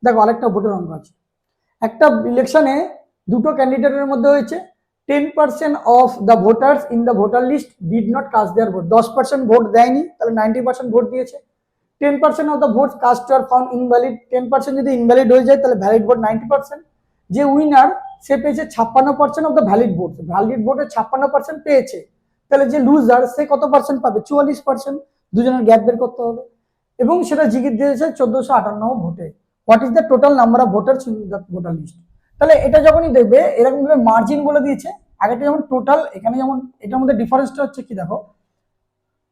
দেখো আরেকটা ভোটের অঙ্ক আছে। একটা ইলেকশনে দুটো ক্যান্ডিডেটের মধ্যে হয়েছে, 10% of the voters in the voter list did not cast their vote. 10% vote দেয়নি, তাহলে 90% ভোট দিয়েছে। 10% of the votes cast are found invalid. 10% যদি ইনভ্যালিড হয়ে যায় তাহলে ভ্যালিড ভোট 90%। যে উইনার সে পেয়েছে 56% of the valid vote. Valid ভোটের 56% পেয়েছে, তাহলে যে লুজার সে কত পার্সেন্ট পাবে? 44%। দুজনের গ্যাপ বের করতে হবে। এবং সেটা জিগির দিয়েছে 1458 ভোটে। What is the total number of voters in the voter list. তাহলে এটা যখনই দেখবে এরকম ভাবে মার্জিন বলে দিয়েছে, আগেটা যেমন টোটাল, এখানে যেমন এটার মধ্যে ডিফারেন্সটা হচ্ছে কি দেখো,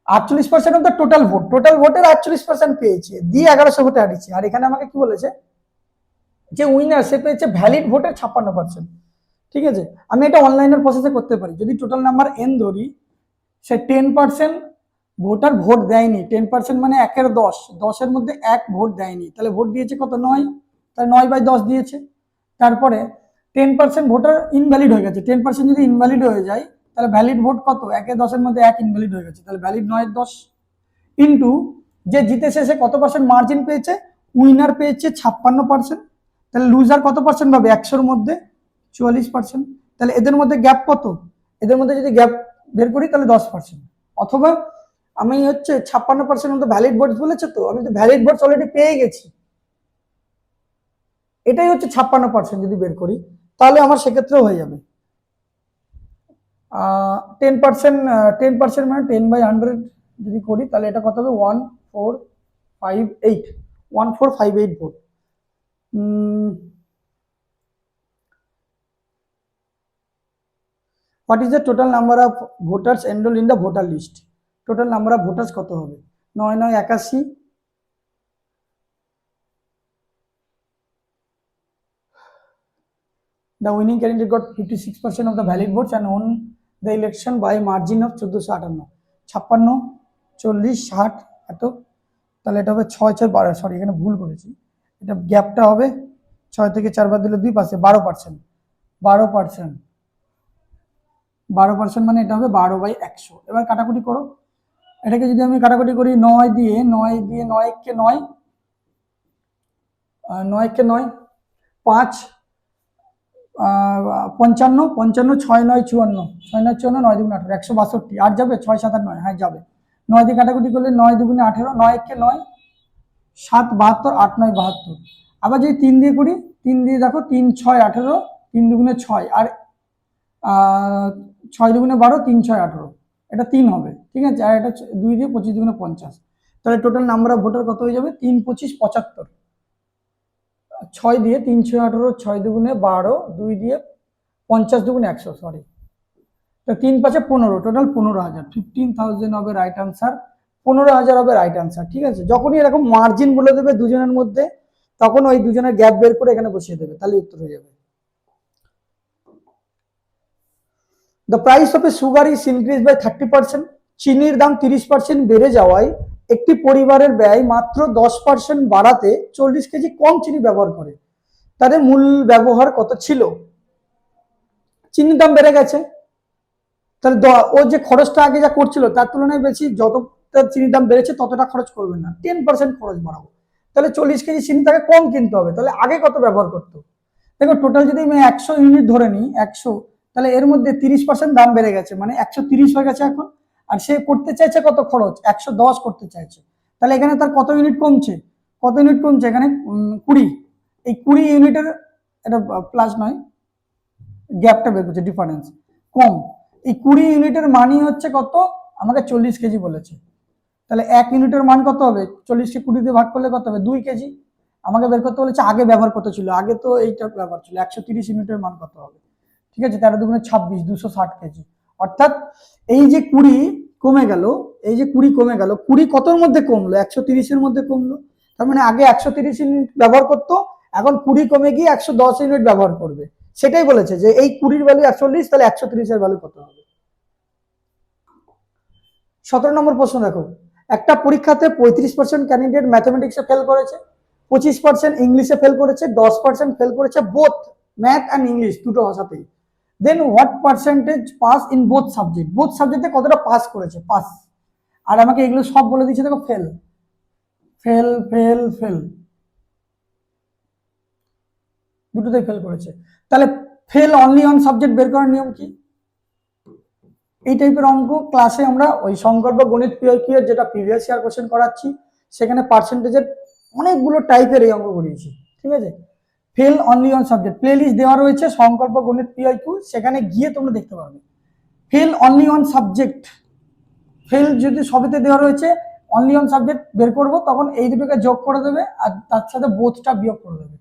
48% of the total vote, total ভোটের 48% পেয়েছে, দিয়ে 1100 ভোটে হারিয়েছে। আর এখানে আমাকে কি বলেছে, যে উইনার সে পেয়েছে ভ্যালিড ভোটের 56%। ঠিক আছে, আমি এটা অনলাইনের প্রসেসে করতে পারি। যদি টোটাল নাম্বার এন ধরি, সে 10% ভোটার ভোট দেয়নি। 10% মানে 1/10, 10-এর মধ্যে 1 ভোট দেয়নি, তাহলে ভোট দিয়েছে কত? 9। তাহলে 9/10 দিয়েছে। তারপরে 10% ভোটার ইনভ্যালিড হয়ে গেছে। 10% যদি ইনভ্যালিড হয়ে যায় তাহলে ভ্যালিড ভোট কত? 1/10-এর মধ্যে 1 ইনভ্যালিড হয়ে গেছে, তাহলে ভ্যালিড 9/10 ইন্টু যে জিতেছে সে কত পার্সেন্ট মার্জিন পেয়েছে? উইনার পেয়েছে 56%, তাহলে লুজার কত পার্সেন্ট পাবে? 100-এর মধ্যে 44%। তাহলে এদের মধ্যে গ্যাপ কত? এদের মধ্যে যদি গ্যাপ বের করি তাহলে 10%। অথবা আমি হচ্ছে 56% মধ্যে ভ্যালিড ভোট বলেছে, তো আমি তো ভ্যালিড ভোট অলরেডি পেয়ে গেছি, এটাই হচ্ছে 56% যদি বের করি তাহলে আমার সেক্ষেত্রেও হয়ে যাবে 10%। 10% মানে 10/100 যদি করি তাহলে এটা কত হবে? 1458 vote. What is the total number of voters enrol in the voter list. Total number of voters কত হবে? 9×9=81। The winning candidate got 56% of the valid votes and won the election by margin of 1458। 56, 40, 60 এত, তাহলে এটা হবে 6×4=12। Sorry, এখানে ভুল করেছি, এটা গ্যাপটা হবে 6 থেকে 4 বাদ দিলে 2 পাশে 12%। 12% মানে এটা হবে 12/100। এবার কাটাকুটি করো, এটাকে যদি আমি কাটাকুটি করি 9 দিয়ে 9 দিয়ে 9-কে 9, 9-কে 9, 5, 55, 55, 6×9=54, 6×9=54, 9×2=18, 162। আর যাবে 6×7=9, হ্যাঁ যাবে। 9 দিয়ে কাটাকুটি করলে 9×2=18, 9-কে 9, 7=72, 8×9=72। আবার যদি 3 দিয়ে করি, 3 দিয়ে দেখো 3×6=18, 3×2=6, আর 6×2=12, 3×6=18, এটা 3 হবে, ঠিক আছে। আর এটা 2 দিয়ে 25×2=50। তাহলে টোটাল নাম্বার অফ ভোটার কত হয়ে যাবে? 3, 25, 75। 6 দিয়ে 3×6=18, 6×2=12, 2 দিয়ে 50×2=100, সরি। তো 3×5=15, টোটাল 15,000। 15,000 হবে রাইট আনসার। 15,000 হবে রাইট আনসার, ঠিক আছে। যখনই এরকম মার্জিন বলে দেবে দুজনের মধ্যে, তখন ওই দুজনের গ্যাপ বের করে এখানে বসিয়ে দেবে, তাহলে উত্তর হয়ে যাবে। The price of a sugar is increase by 30%। চিনির দাম 30% বেড়ে যাওয়ায় একটি পরিবারের ব্যয় মাত্র 10% বাড়াতে 40 কেজি কম চিনি ব্যবহার করে। তাদের মূল ব্যবহার কত ছিল? চিনির দাম বেড়ে গেছে, তাহলে ও যে খরচটা আগে যা করছিল তার তুলনায় বেশি, যতটা চিনির দাম বেড়েছে ততটা খরচ করবে না, 10% খরচ বাড়াবো। তাহলে 40 কেজি চিনি তাকে কম কিনতে হবে, তাহলে আগে কত ব্যবহার করতো? দেখো টোটাল যদি আমি 100 ইউনিট ধরে নিই, 100, তাহলে এর মধ্যে 30% দাম বেড়ে গেছে, মানে 130 হয়ে গেছে এখন। আর সে করতে চাইছে কত খরচ? 110 করতে চাইছে, তাহলে এখানে তার কত ইউনিট কমছে? কত ইউনিট কমছে? এখানে 20। এই 20 ইউনিটের, এটা প্লাস নয়, গ্যাপটা বের করছে, ডিফারেন্স কম। এই 20 ইউনিটের মানই হচ্ছে কত? আমাকে 40 কেজি বলেছে। তাহলে 1 ইউনিটের মান কত হবে? 40কে 20 দিয়ে ভাগ করলে কত হবে? 2 কেজি। আমাকে বের করতে বলেছে আগে ব্যবহার কত ছিল, আগে তো এইটা ব্যবহার ছিল। 130 ইউনিটের মান কত হবে? ঠিক আছে, 13×2=26, 260 কেজি। অর্থাৎ এই যে 20 কমে গেল, এই যে 20 কমে গেল, 20 কতর মধ্যে কমলো? 130-এর মধ্যে কমলো। তার মানে আগে 130 ইউনিট ব্যবহার করতো, এখন 20 কমে গিয়ে 110 ইউনিট ব্যবহার করবে। সেটাই বলেছে যে এই 20-র ভ্যালু 140, তাহলে 130-এর ভ্যালু কত হবে? 17 নম্বর প্রশ্ন দেখো, একটা পরীক্ষাতে 35% ক্যান্ডিডেট ম্যাথমেটিক্সে ফেল করেছে, 25% ইংলিশে ফেল করেছে, 10% ফেল করেছে বোথ ম্যাথ অ্যান্ড ইংলিশ দুটো ভাষাতেই। Then what percentage pass in both subject, both সাবজেক্টে কতটা পাস করেছে, পাস। আর আমাকে এগুলো সব বলে দিচ্ছে, দেখো ফেল ফেল ফেল ফেল, দুটোতেই ফেল করেছে। তাহলে ফেল অনলি অন সাবজেক্ট বের করার নিয়ম কি? এই টাইপের অঙ্ক ক্লাসে আমরা ওই সংকল্প গণিত পিআইকিউ এর যেটা প্রিভিয়াস ইয়ার কোশ্চেন করাচ্ছি, সেখানে পার্সেন্টেজের অনেকগুলো টাইপের এই অঙ্ক করিয়েছি, ঠিক আছে। Fail only on subject playlist দেওয়া রয়েছে সংকল্প গণিত পিআইকিউ, সেখানে গিয়ে তোমরা দেখতে পারবে। Fail only on subject, fail যদি সবেতে দেওয়া রয়েছে, অনলি অন সাবজেক্ট বের করবো, তখন এই দুটোকে যোগ করে দেবে আর তার সাথে বোথটা বিয়োগ করে দেবে,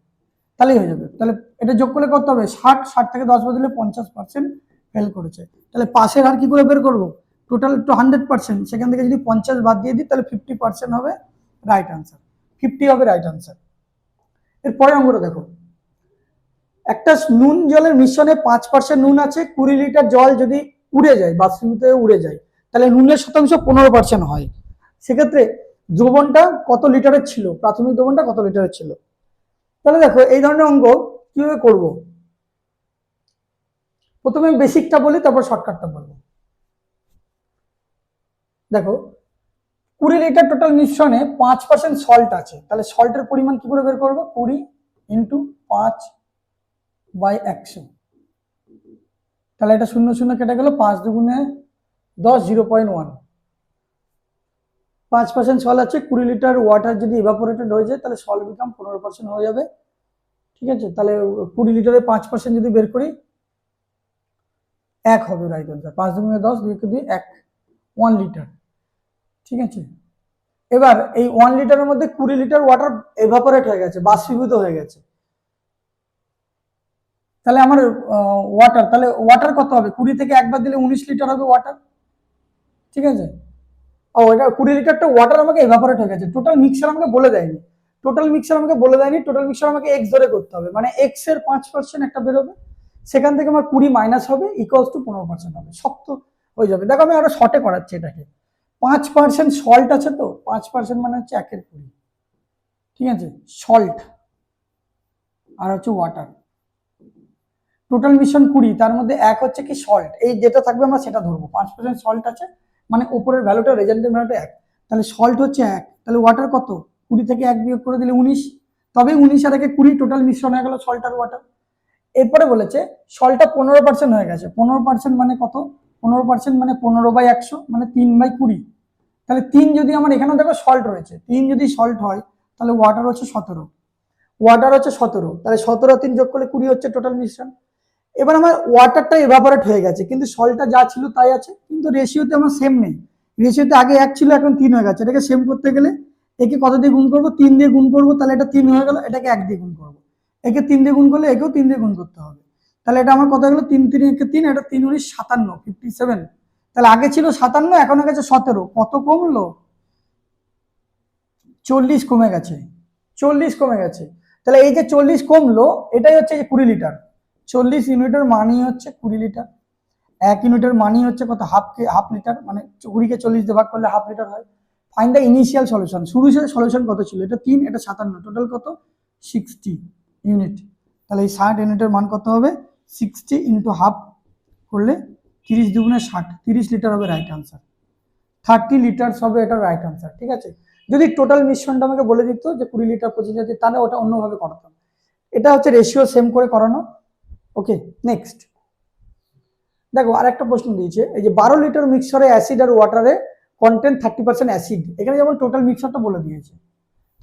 তাহলেই হয়ে যাবে। তাহলে এটা যোগ করলে কত হবে, 60 থেকে 10 বদলে 50% ফেল করেছে। তাহলে পাসের হার কি করে বের করবো, টোটাল তো 100%, সেখান থেকে যদি 50 বাদ দিয়ে দিই তাহলে 50% হবে রাইট আনসার, 50 হবে রাইট আনসার। এরপরে অঙ্কটা দেখো, একটা নুন জলের মিশ্রণে 5% নুন আছে, 20 লিটার জল যদি উড়ে যায়, বাষ্পীভূত হয়ে উড়ে যায়, তাহলে নুনের শতাংশ 15% হয়। সেক্ষেত্রে দ্রবণটা কত লিটারের ছিল, প্রাথমিক দ্রবণটা কত লিটারের ছিল। তাহলে দেখো এই ধরনের অঙ্ক কিভাবে করব, প্রথমে বেসিকটা বলি তারপর শর্টকাটটা বলবো। দেখো 20 লিটার টোটাল মিশ্রণে 5% সল্ট আছে, তাহলে সল্টের পরিমাণ কি করে বের করবো, 20 ইন্টু 5/100, তাহলে এটা 0 0 কেটে গেল, 5 দুগুণে 10, 0.1। 5% সল আছে, 20 লিটার ওয়াটার যদি ইভাপোরেটেড হয়ে যায় তাহলে সল বিকাম 15% হয়ে যাবে, ঠিক আছে। তাহলে 20 লিটারে 5% যদি বের করি 1 হবে রাইট আনসার, 5 দুগুণে 10, 2 2 1, 1 লিটার, ঠিক আছে। এবার এই 1 লিটারের মধ্যে 20 লিটার ওয়াটার এভাপোরেট হয়ে গেছে, বাষ্পীভূত হয়ে গেছে, তাহলে আমার ওয়াটার, তাহলে ওয়াটার কত হবে, 20 থেকে একবার দিলে 19 লিটার হবে ওয়াটার, ঠিক আছে। ও এটা 20 লিটারটা ওয়াটার আমাকে এভাপোরেট হয়ে গেছে, টোটাল মিক্সার আমাকে বলে দেয়নি, টোটাল মিক্সার আমাকে এক্স ধরে করতে হবে, মানে এক্স এর 5% একটা বেরোবে, সেখান থেকে আমার 20 মাইনাস হবে, ইকুয়ালস টু 15% হবে, শক্ত হয়ে যাবে। দেখো আমি আরো শর্টে করাচ্ছি এটাকে, 5% সল্ট আছে, তো 5% মানে হচ্ছে 1/20, ঠিক আছে, সল্ট আর হচ্ছে ওয়াটার, টোটাল মিশ্রণ 20, তার মধ্যে 1 হচ্ছে কি সল্ট, এই যেটা থাকবে আমরা সেটা ধরবো, 5% সল্ট আছে মানে উপরের ভ্যালুটা রেজাল্টের ভ্যালুটা 1, তাহলে সল্ট হচ্ছে 1, তাহলে ওয়াটার কত, 20 থেকে 1 বিয়োগ করে দিলে 19, তবে 19 আর 1 20 টোটাল মিশ্রণ হয়ে গেল সল্ট আর ওয়াটার। এরপরে বলেছে সল্টটা 15% হয়ে গেছে, 15% মানে কত, 15% মানে 15/100 মানে 3/20, তাহলে 3 যদি আমার এখানেও দেখো সল্ট রয়েছে, 3 যদি সল্ট হয় তাহলে ওয়াটার হচ্ছে 17, তাহলে 17 3 যোগ করলে 20 হচ্ছে টোটাল মিশ্রণ। এবার আমার ওয়াটারটা এভাপোরেট হয়ে গেছে, কিন্তু সল্টটা যা ছিল তাই আছে, কিন্তু রেশিওতে আমার সেম নেই, রেশিওতে আগে 1 ছিল এখন 3 হয়ে গেছে, এটাকে সেম করতে গেলে একে কত দিয়ে গুণ করবো, 3 দিয়ে গুণ করবো, তাহলে এটা 3 হয়ে গেল, এটাকে 1 দিয়ে গুণ করবো, একে 3 দিয়ে গুণ করলে একেও 3 দিয়ে গুণ করতে হবে, তাহলে এটা আমার কত হলো, 3 3 একে 3, এটা 3 19 57, 57, তাহলে আগে ছিল 57, এখন হয়ে গেছে 17, কত কমলো, 40 কমে গেছে, 40 কমে গেছে। তাহলে এই যে 40 কমলো, এটাই হচ্ছে 20 লিটার, 40 ইউনিটের মানই হচ্ছে 20 লিটার, 1 ইউনিটের মানই হচ্ছে কত, হাফ লিটার, মানে 20 কে 40 দিয়ে ভাগ করলে হাফ লিটার হয়। ফাইন্ড দ্য ইনিশিয়াল সলিউশন, শুরুর সলিউশন কত ছিল, এটা 3 এটা 57, টোটাল কত 60 ইউনিট, তাহলে এই 60 ইউনিটের মান কত হবে, 60 ইন্টু হাফ করলে 30 দুগুণে 60, 30 লিটার হবে রাইট আনসার, 30 লিটার হবে এটা রাইট আনসার, ঠিক আছে। যদি টোটাল মিশ্রণটা আমাকে বলে দিত যে 20 লিটার 25 লিটার, তাহলে ওটা অন্যভাবে করতাম, এটা হচ্ছে রেশিও সেম করে করানো। ওকে, নেক্সট দেখো আরেকটা প্রশ্ন দিয়েছে, এই যে 12 লিটার মিক্সচারে অ্যাসিড আর ওয়াটারে কন্টেন্ট 30% অ্যাসিড, এখানে যেমন টোটাল মিক্সচারটা বলে দিয়েছে,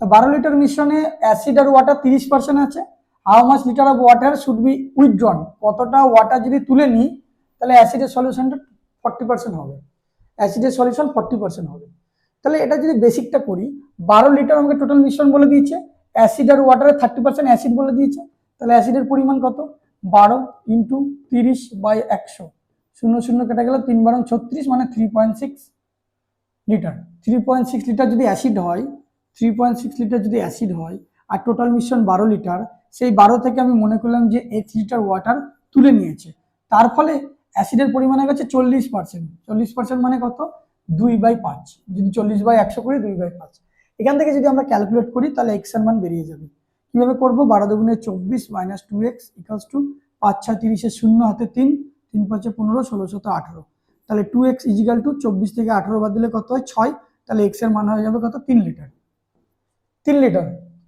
তো 12 লিটার মিশ্রণে অ্যাসিড আর ওয়াটার 30% আছে, how much litre of water should be withdrawn, কতটা ওয়াটার যদি তুলে নিই তাহলে অ্যাসিডের সলিউশনটা 40% হবে, অ্যাসিডের সলিউশন 40% হবে। তাহলে এটা যদি বেসিকটা করি, 12 লিটার আমাকে টোটাল মিশ্রণ বলে দিয়েছে, অ্যাসিড আর ওয়াটারে 30% অ্যাসিড বলে দিয়েছে, তাহলে অ্যাসিডের পরিমাণ কত, 12 ইন্টু 30/100, 0 0 কেটে গেল, 3 12 36 মানে 3.6 লিটার, 3.6 লিটার যদি অ্যাসিড হয়, 3.6 লিটার যদি অ্যাসিড হয় আর টোটাল মিশ্রণ 12 লিটার, সেই 12 থেকে আমি মনে করলাম যে 1 লিটার ওয়াটার তুলে নিয়েছে, তার ফলে অ্যাসিডের পরিমাণ হয়ে গেছে 40%, 40% মানে কত, 2/5, যদি 40/100 করি 2/5, এখান থেকে যদি আমরা ক্যালকুলেট করি তাহলে এক্স এর মান বেরিয়ে যাবে। কিভাবে করবো? 12 দুগুণে 24 মাইনাস 2x ইকুয়ালস টু 5 6 30 শূন্য হাতে 3 3 5 15 16 7 18। তাহলে 2x ইজিক্যাল টু 24 থেকে 18 বাদ দিলে কত হয়? 6। তাহলে এক্স এর মান হয়ে যাবে কত? 3 লিটার। 3 লিটার,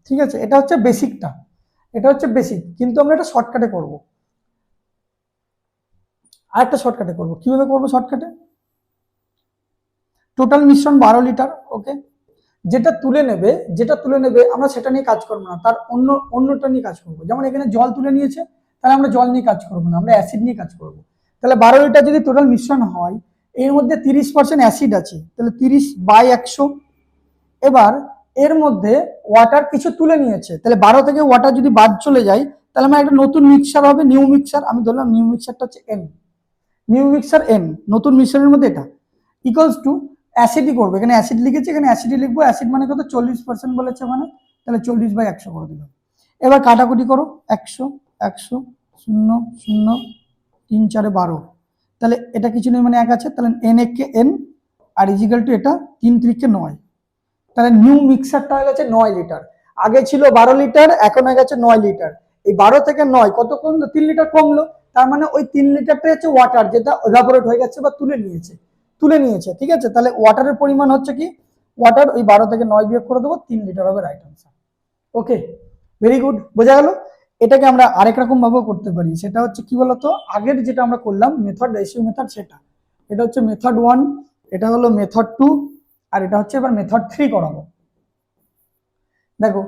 ঠিক আছে। এটা হচ্ছে বেসিকটা, এটা হচ্ছে বেসিক, কিন্তু আমরা এটা শর্টকাটে করব। আরেকটা শর্টকাটে করব। কিভাবে করব শর্টকাটে? টোটাল মিশ্রণ 12 লিটার, ওকে। যেটা তুলে নেবে আমরা সেটা নিয়ে কাজ করবো না, তার অন্যটা নিয়ে কাজ করবো। যেমন এখানে জল তুলে নিয়েছে, তাহলে আমরা জল নিয়ে কাজ করবো না, আমরা অ্যাসিড নিয়ে কাজ করবো। তাহলে 12 লিটার যদি টোটাল মিশ্রণ হয়, এর মধ্যে 30% অ্যাসিড আছে, তাহলে 30/100। এবার এর মধ্যে ওয়াটার কিছু তুলে নিয়েছে, তাহলে 12 থেকে ওয়াটার যদি বাদ চলে যায়, তাহলে আমার একটা নতুন মিক্সার হবে, নিউ মিক্সার। আমি ধরলাম নিউ মিক্সারটা হচ্ছে এন, নিউ মিক্সার এন, নতুন মিশ্রণের মধ্যে এটা ইকুয়ালস টু অ্যাসিডই করবো। এখানে অ্যাসিড লিখেছি, এখানে অ্যাসিডই লিখবো। অ্যাসিড মানে কত? 40% বলেছে, মানে তাহলে 40/100 করে দিলাম। এবার কাটাকুটি করো, 100 100 0 0 3 4 12, তাহলে এটা কিছু নেই, মানে 1 আছে, তাহলে এন একে এন আর ইজিক্যাল টু এটা 3 3 9। তাহলে নিউ মিক্সারটা হয়ে গেছে 9 লিটার। আগে ছিল 12 লিটার, এখন হয়ে গেছে 9 লিটার। এই 12 থেকে 9 কত কমলো? 3 লিটার কমলো। তার মানে ওই 3 লিটারটা হচ্ছে ওয়াটার, যেটা ইভাপোরেট হয়ে গেছে বা তুলে নিয়েছে, ঠিক আছে। তাহলে ওয়াটারের পরিমাণ হচ্ছে কি? ওয়াটার ওই 12 থেকে 9 বিয়োগ করে দেবো, 3 লিটার হবে রাইট আনসার। ওকে, ভেরি গুড, বোঝা গেল। এটাকে আমরা আরেক রকম ভাবেও করতে পারি, সেটা হচ্ছে কি বলতো? আগের যেটা আমরা করলাম মেথড, রেশিও মেথড, সেটা এটা হচ্ছে মেথড 1, এটা হলো মেথড 2, আর এটা হচ্ছে এবার মেথড 3 করাবো। দেখো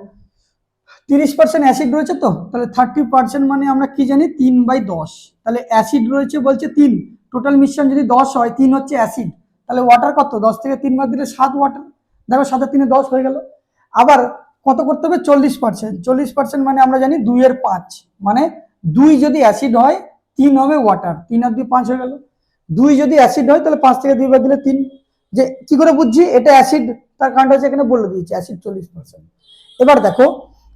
30% অ্যাসিড রয়েছে, তো তাহলে 30% মানে আমরা কি জানি? 3/10। তাহলে অ্যাসিড রয়েছে বলছে 3, টোটাল মিশ্রণ যদি 10 হয়, 3 হচ্ছে অ্যাসিড, তাহলে ওয়াটার কত? 10 থেকে 3 বাদ দিলে 7 ওয়াটার। দেখো 7 আর 3 10 হয়ে গেল। আবার কত করতে হবে? 40%। 40% মানে আমরা জানি 2 এর 5, মানে 2 যদি অ্যাসিড হয়, 3 হবে ওয়াটার, 3 আর 2 5 হয়ে গেল। 2 যদি অ্যাসিড হয়, তাহলে 5 থেকে 2 বাদ দিলে 3। যে কি করে বুঝছি এটা অ্যাসিড? তার কারণটা হচ্ছে এখানে বলে দিয়েছে অ্যাসিড 40%। এবার দেখো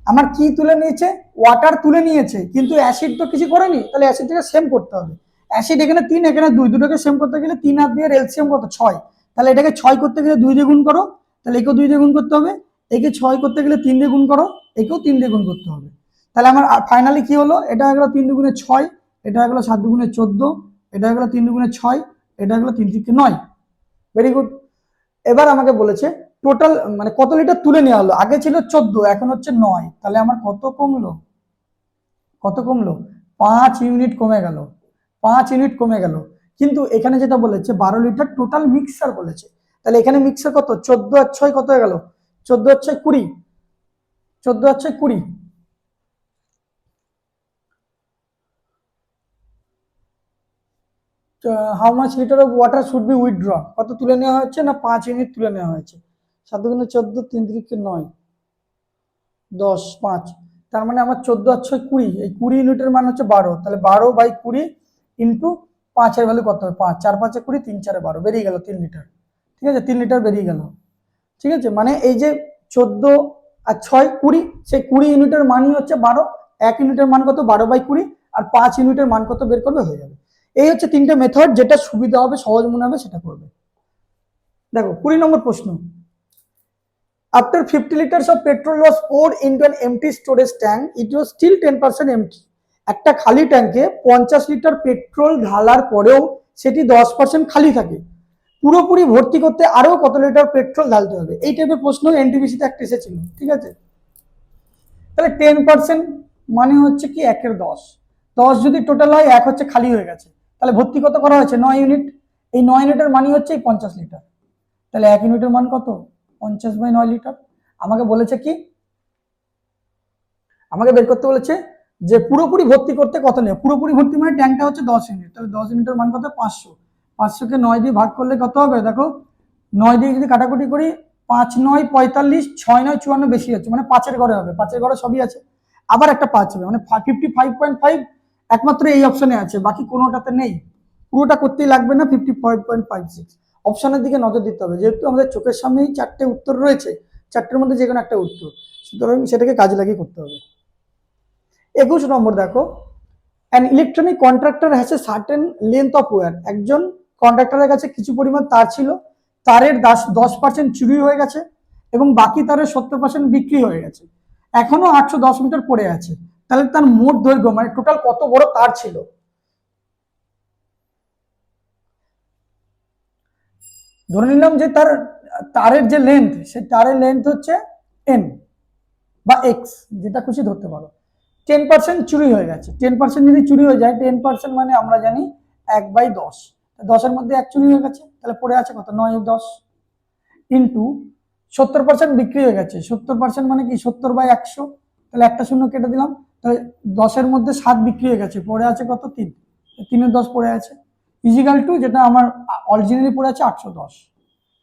আমার কি তুলে নিয়েছে? ওয়াটার তুলে নিয়েছে, কিন্তু অ্যাসিড তো কিছু করেনি, তাহলে অ্যাসিডটাকে সেম করতে হবে। অ্যাসিড এখানে 3, এখানে 2, দুটোকে সেম করতে গেলে 3 আর 2 এর এলসিএম কত? 6। তাহলে এটাকে 6 করতে গেলে 2 দিয়ে গুণ করো, তাহলে একেও 2 দিয়ে গুণ করতে হবে। একে 6 করতে গেলে 3 দিয়ে গুণ করো, একেও 3 দিয়ে গুণ করতে হবে। তাহলে আমার ফাইনালি কি হলো? এটা হয়ে গেল 3 দুগুণে 6, এটা হয়ে গেল 7 দুগুণে 14, এটা হয়ে গেল 3 দুগুণে 6, এটা হয়ে গেল 3 থেকে 9। Very good. এবার আমাকে বলেছে টোটাল মানে কত লিটার তুলে নেওয়া হলো। আগে ছিল 14, এখন হচ্ছে 9, তাহলে আমার কত কমলো? 5 ইউনিট কমে গেল, 5 ইউনিট কমে গেল। কিন্তু এখানে যেটা বলেছে 12 লিটার টোটাল মিক্সার বলেছে, তাহলে এখানে মিক্সার কত? 14 আর 6 কত হয়ে গেল? 14 আর 6 20, 14 আর 6 20। How much litre of water should be withdraw? কত তুলে নেওয়া হয়েছে? না 5 ইউনিট তুলে নেওয়া হয়েছে। 7 দুগুণে 14, 3 3 9, 10 5, তার মানে আমার 14 আর 6 20, এই 20 ইউনিটের মান হচ্ছে 12, তাহলে 12/20 ইন্টু 5 এর ভ্যালু কত হবে? 5, 4 5 20, 3 4 12, বেরিয়ে গেল 3 লিটার। ঠিক আছে, 3 লিটার বেরিয়ে গেল। ঠিক আছে, মানে এই যে 14 আর 6 20, সেই 20 ইউনিটের মানই হচ্ছে 12। 1 ইউনিটের মান কত? 12/20, আর 5 ইউনিটের মান কত বের করবে, হয়ে যাবে। এই হচ্ছে 3টে মেথড, যেটা সুবিধা হবে, সহজ মনে হবে, সেটা করবে। দেখো 20 নম্বর প্রশ্ন। After 50 liters of petrol was poured into an empty storage tank, it was still 10% empty. একটা খালি ট্যাঙ্কে 50 লিটার পেট্রোল ঢালার পরেও সেটি 10% খালি থাকে। পুরোপুরি ভর্তি করতে আরো কত লিটার পেট্রোল ঢালতে হবে? এই টাইপের প্রশ্ন এনটিপিসিতে একটা এসেছিল, ঠিক আছে। তাহলে 10% মানে হচ্ছে কি 1/10, 10 যদি টোটাল হয়, 1 হচ্ছে খালি হয়ে গেছে, তাহলে ভর্তি কত করা হয়েছে? 9 ইউনিট। এই 9 ইউনিটের মানে হচ্ছে 50 লিটার, তাহলে 1 ইউনিটের মান কত? 50/9 লিটার। আমাকে বলেছে কি? আমাকে বের করতে বলেছে যে পুরোপুরি ভর্তি করতে কত নেই। পুরোপুরি ভর্তি মানে ট্যাঙ্কটা হচ্ছে 10 ইউনিট, তাহলে 10 ইউনিটের মান কত? 500। 500কে 9 দিয়ে ভাগ করলে কত হবে? দেখো 9 দিয়ে যদি কাটাকুটি করি, 5 9 45, 6 9 54, বেশি হচ্ছে, মানে 5-এর ঘরে হবে, 5-এর ঘরে সবই আছে। আবার একটা 5 হবে, মানে 55.5 একমাত্র এই অপশনে আছে, বাকি কোনোটাতে নেই। পুরোটা করতেই লাগবে না, 55.56। অপশনের দিকে নজর দিতে হবে, যেহেতু আমাদের চোখের সামনেই 4টে উত্তর রয়েছে, 4টের মধ্যে যে কোনো একটা উত্তর, সুতরাং সেটাকে কাজে লাগিয়ে করতে হবে। 21 নম্বর দেখো, an electronic contractor has a certain length of wire. একজন কন্ট্রাক্টরের কাছে কিছু পরিমাণ তার ছিল, তারের 10% চুরি হয়ে গেছে এবং বাকি তারের 70% বিক্রি হয়ে গেছে, এখনো 810 মিটার পড়ে আছে, তাহলে তার মোট দৈর্ঘ্য মানে টোটাল কত বড় তার ছিল। ধরে নিলাম যে তার তারের যে লেন্থ, সেই তারের লেন্থ হচ্ছে এন বা এক্স, যেটা খুশি ধরতে পারো। 10% চুরি হয়ে গেছে, 10% যদি চুরি হয়ে যায়, 10% মানে আমরা জানি 1/10, 10-এর মধ্যে 1 চুরি হয়ে গেছে, তাহলে পড়ে আছে কত, 9/10 ইন্টু 70% বিক্রি হয়ে গেছে, 70% মানে কি 70/100, তাহলে একটা শূন্য কেটে দিলাম, তাহলে 10-এর মধ্যে 7 বিক্রি হয়ে গেছে, পড়ে আছে কত, 3, 3/10 পড়ে আছে, ইজিক্যাল টু যেটা আমার অরিজিনালি পড়ে আছে 810।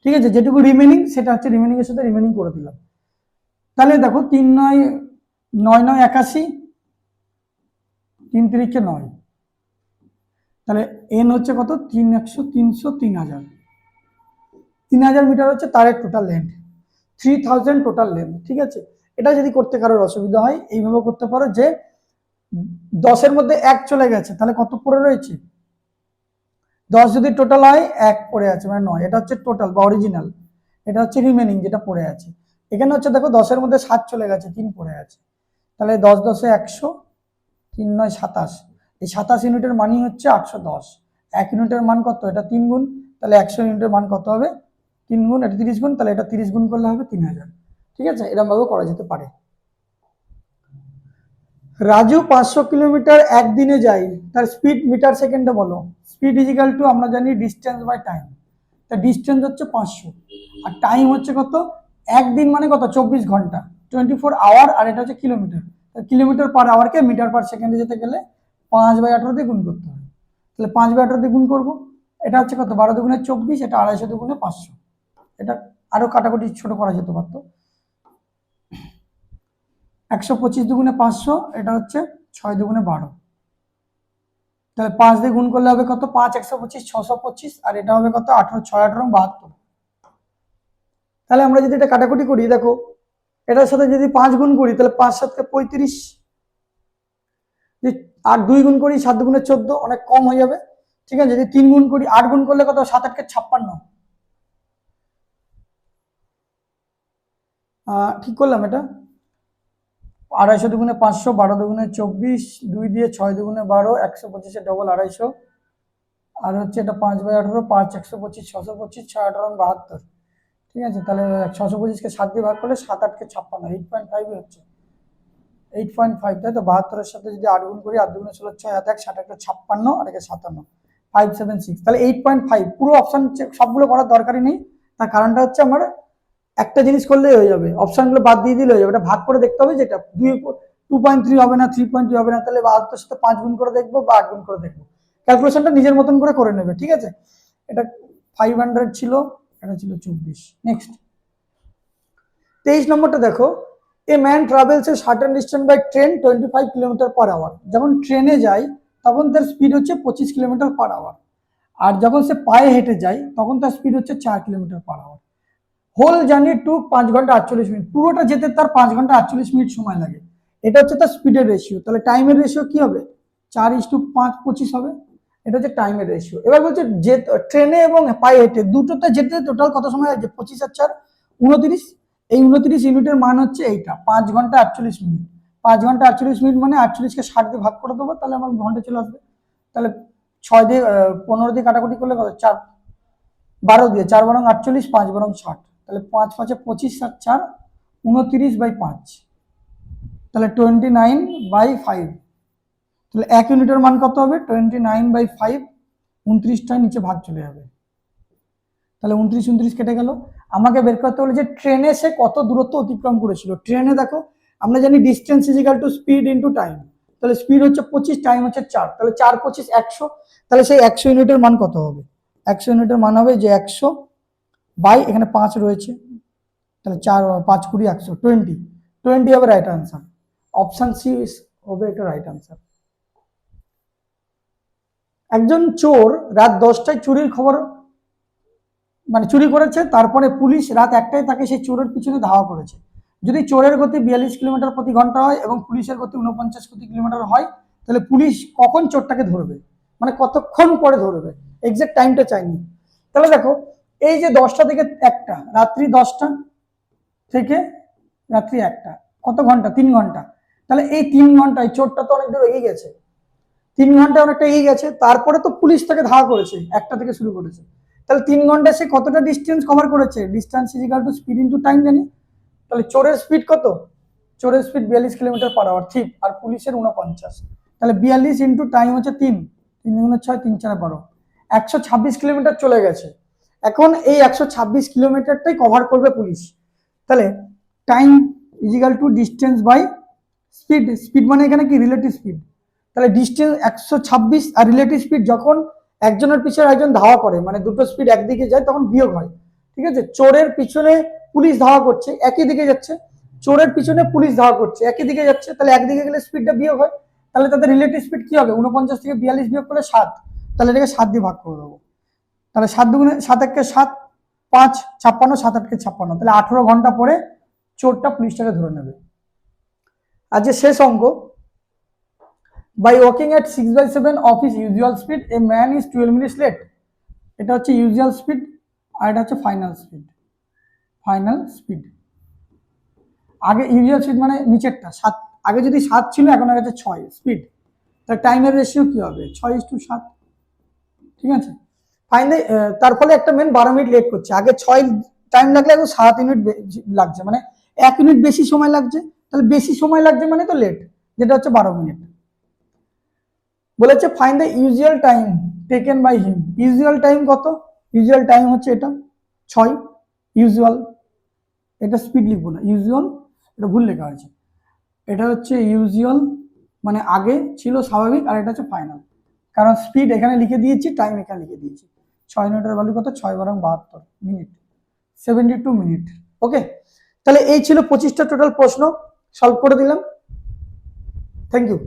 ঠিক আছে, যেটুকু রিমেনিং সেটা হচ্ছে রিমেনিং এর সাথে রিমেনিং করে দিলাম। তাহলে দেখো 3 9 9 81, 3 3 9, তাহলে এন হচ্ছে কত, 300 300 3000, 3000 মিটার হচ্ছে তারের টোটাল লেন্থ, 3000 টোটাল লেন্থ। ঠিক আছে, এটা যদি করতে কারোর অসুবিধা হয় এইভাবে করতে পারো যে 10-এর মধ্যে 1 চলে গেছে, তাহলে কত পড়ে রয়েছে, 10 যদি টোটাল হয় 1 পড়ে আছে মানে 9, এটা হচ্ছে টোটাল বা অরিজিনাল, এটা হচ্ছে রিমেনিং যেটা পড়ে আছে। এখানে হচ্ছে দেখো 10-এর মধ্যে 7 চলে গেছে, 3 পড়ে আছে, তাহলে 10 10 100, 3 9 27, এই 27 ইউনিটের মানই হচ্ছে 810। 1 ইউনিটের মান কত, এটা 3 গুণ, তাহলে 100 ইউনিটের মান কত হবে, 3 গুণ, এটা 30 গুণ, তাহলে এটা 30 গুণ করলে হবে 3000। ঠিক আছে, এরকম ভাবে করা যেতে পারে। রাজু 500 কিলোমিটার একদিনে যায়, তার স্পিড মিটার সেকেন্ডে বলো। স্পিড ইজিক্যাল টু আমরা জানি ডিস্টেন্স বাই টাইম, তা ডিস্টেন্স হচ্ছে 500 আর টাইম হচ্ছে কত, একদিন মানে কত, 24 ঘন্টা, 24 আওয়ার, আর এটা হচ্ছে কিলোমিটার, কিলোমিটার পার আওয়ারকে মিটার পার সেকেন্ডে যেতে গেলে 5/18 দিয়ে গুণ করতে হবে, তাহলে 5/18 দিয়ে গুণ করবো, এটা হচ্ছে কত, 12 দুগুণে 24, এটা 250 দুগুণে 500, এটা আরো কাটাকুটি ছোট করা যেতে পারতো, 125 দুগুণে 500, এটা হচ্ছে 6 দুগুণে 12, তাহলে 5 দিয়ে গুণ করলে হবে কত, 5 125 625, আর এটা হবে কত, 18 6 18 72। তাহলে আমরা যদি এটা কাটাকুটি করি, দেখো এটার সাথে যদি 5 গুণ করি তাহলে 5 7 35, 8 2 গুণ করি 7 দুগুণে 14, অনেক কম হয়ে যাবে। ঠিক আছে, যদি 3 গুণ করি, 8 গুণ করলে কত, 7 8 56, ঠিক করলাম এটা, 250 দুগুণে 500, 12 দুগুণে 24, 2 দিয়ে 6 দুগুণে 12, 125 ডবল 250, আর হচ্ছে এটা 5/18, 5 125 625 6 18 72। ঠিক আছে, তাহলে 625-কে 7 দিয়ে ভাগ করলে 7 8 56, 8.5 হচ্ছে, 8.5, তাই তো, 72-এর সাথে যদি 8 গুণ করি, 8 দুগুণে 16 6 1 7 1 56 আর 57, 576, তাহলে 8.5। পুরো অপশন সবগুলো করার দরকারই নেই, তার কারণটা হচ্ছে আমার একটা জিনিস করলেই হয়ে যাবে, অপশনগুলো বাদ দিয়ে দিলে হয়ে যাবে, এটা ভাগ করে দেখতে হবে, যেটা 2.3 হবে না, 3.3 হবে না, তাহলে 72-এর সাথে 5 গুণ করে দেখবো বা 8 গুণ করে দেখবো, ক্যালকুলেশনটা নিজের মতন করে নেবে। ঠিক আছে, এটা 500 ছিল, এটা ছিল 24। নেক্সট 23 নম্বরটা দেখো, a man travels a certain distance by train 25 kilometre per hour. যখন ট্রেনে যায় তখন তার স্পিড হচ্ছে 25 কিলোমিটার পার আওয়ার, আর যখন সে পায়ে হেঁটে যায় তখন তার স্পিড হচ্ছে 4 kilometre per hour. Whole journey to 5 ঘন্টা 48 মিনিট, পুরোটা যেতে তার 5 ঘন্টা 48 মিনিট সময় লাগে। এটা হচ্ছে তার স্পিডের রেশিও, তাহলে টাইমের রেশিও কি হবে, 4:5 25 হবে, এটা হচ্ছে টাইমের রেশিও। এবার বলছে যে ট্রেনে এবং পায়ে হেঁটে দুটোতে যেতে টোটাল কত সময় লাগে, 25 আর 4 29, এই 29 ইউনিটের মান হচ্ছে এইটা, 5 ঘন্টা 48 মিনিট। 5 ঘন্টা 48 মিনিট মানে 48-কে 60 দিয়ে ভাগ করে দেবো, তাহলে আমার ঘন্টা চলে আসবে। তাহলে 6 দিয়ে 15 দিয়ে কাটাকুটি করলে কত, 4 12 দিয়ে 4 বরং 48, 5 বরং 60, তাহলে 5 5 25 আর 4 29/5, তাহলে 29/5, তাহলে 1 ইউনিটের মান কত হবে, 29/5, 29টা নিচে ভাগ চলে যাবে, তাহলে 29 29 কেটে গেল। আমাকে বের করতে হলো যে ট্রেনে সে কত দূরত্ব অতিক্রম করেছিল। ট্রেনে দেখো আমরা জানি distance is equal to speed into time, তাহলে স্পিড হচ্ছে 25, টাইম হচ্ছে 4, তাহলে 4 25 100, তাহলে সেই 100 ইউনিটের মান কত হবে, 100 ইউনিটের মান হবে যে 100 বাই এখানে 5 রয়েছে, তাহলে 4 5 20 100, 20 হবে রাইট আনসার, অপশন সি হবে এটা রাইট আনসার। একজন চোর রাত 10টায় চুরির খবর মানে চুরি করেছে, তারপরে পুলিশ রাত 1টায় তাকে সেই চোরের পিছনে ধাওয়া করেছে। যদি চোরের গতি 42 কিলোমিটার প্রতি ঘন্টা হয় এবং পুলিশের গতি 49 প্রতি কিলোমিটার হয়, তাহলে পুলিশ কখন চোরটাকে ধরবে, মানে কতক্ষণ পরে ধরবে, এক্সাক্ট টাইমটা চাইনি। তাহলে দেখো এই যে 10টা থেকে 1টা, রাত্রি 10টা, থেকে রাত্রি 1টা, কত ঘন্টা? 3 ঘন্টা। তাহলে এই 3 ঘন্টায় চোরটা তো অনেক দূর এগিয়ে গেছে, 3 ঘন্টা অনেকটা এগিয়ে গেছে, তারপরে তো পুলিশ তাকে ধাওয়া করেছে, 1টা থেকে শুরু করেছে। তাহলে 3 ঘন্টায় সে কতটা ডিস্টেন্স কভার করেছে? Distance is equal two speed into time জানি। তাহলে চোরের স্পিড কত? চোরের স্পিড 42 কিলোমিটার পার আওয়ার, ঠিক। আর পুলিশের 49। তাহলে 42 ইন্টু টাইম হচ্ছে 3, 3 গুণে 6, 3 4 12, 126 কিলোমিটার চলে গেছে। এখন এই 126 কিলোমিটারটাই কভার করবে পুলিশ। তাহলে time is equal to distance by speed. Speed মানে এখানে কি? Relative speed. তাহলে ডিস্টেন্স 126 আর রিলেটিভ স্পিড যখন একজনের পিছনে একজন ধাওয়া করে, মানে দুটো স্পিড একদিকে যায়, তখন বিয়োগ হয়। ঠিক আছে, চোরের পিছনে পুলিশ ধাওয়া করছে, একই দিকে যাচ্ছে, চোরের পিছনে পুলিশ ধাওয়া করছে, একই দিকে যাচ্ছে, তাহলে একদিকে গেলে স্পিডটা বিয়োগ হয়। তাহলে তাদের রিলেটিভ স্পিড কি হবে? 49 থেকে 42 বিয়োগ করলে 7, তাহলে এটাকে 7 দিয়ে ভাগ করে দেবো। তাহলে 7 দুগুণে 7 একে 7, 5 56, 7 8 56, তাহলে 18 ঘন্টা পরে চোরটা পুলিশটাকে ধরে নেবে। আর যে শেষ অঙ্ক, by walking at 6/7 of his usual speed a man is 12 minutes late. এটা হচ্ছে ইউজুয়াল স্পিড আর এটা হচ্ছে ফাইনাল স্পিড। ফাইনাল স্পিড, আগে ইউজুয়াল স্পিড মানে নিচেরটা 7, আগে যদি 7 ছিল এখন হয়ে গেছে 6 স্পিড, তাহলে টাইমের রেশিও কি হবে? 6:7। ঠিক আছে, ফাইনালি তার ফলে একটা মেন 12 মিনিট লেট করছে, আগে 6 টাইম লাগলে এখন 7 মিনিট লাগছে, মানে 1 মিনিট বেশি সময় লাগছে। তাহলে বেশি সময় লাগছে মানে তো লেট, যেটা হচ্ছে 12 মিনিট। বলেছে find the usual time taken by him. Usual time কত? ইউজুয়াল টাইম হচ্ছে এটা 6, ইউজুয়াল, এটা স্পিড লিখবো না, ইউজুয়াল, এটা ভুল লেখা হয়েছে। এটা হচ্ছে ইউজুয়াল মানে আগে ছিল স্বাভাবিক, আর এটা হচ্ছে ফাইনাল, কারণ স্পিড এখানে লিখে দিয়েছি, টাইম এখানে লিখে দিয়েছি। 6 মিনিটের ভ্যালু কত? 6 বারং 72 মিনিট, 72 মিনিট। ওকে, তাহলে এই ছিল 25টা টোটাল প্রশ্ন, সলভ করে দিলাম। Thank you.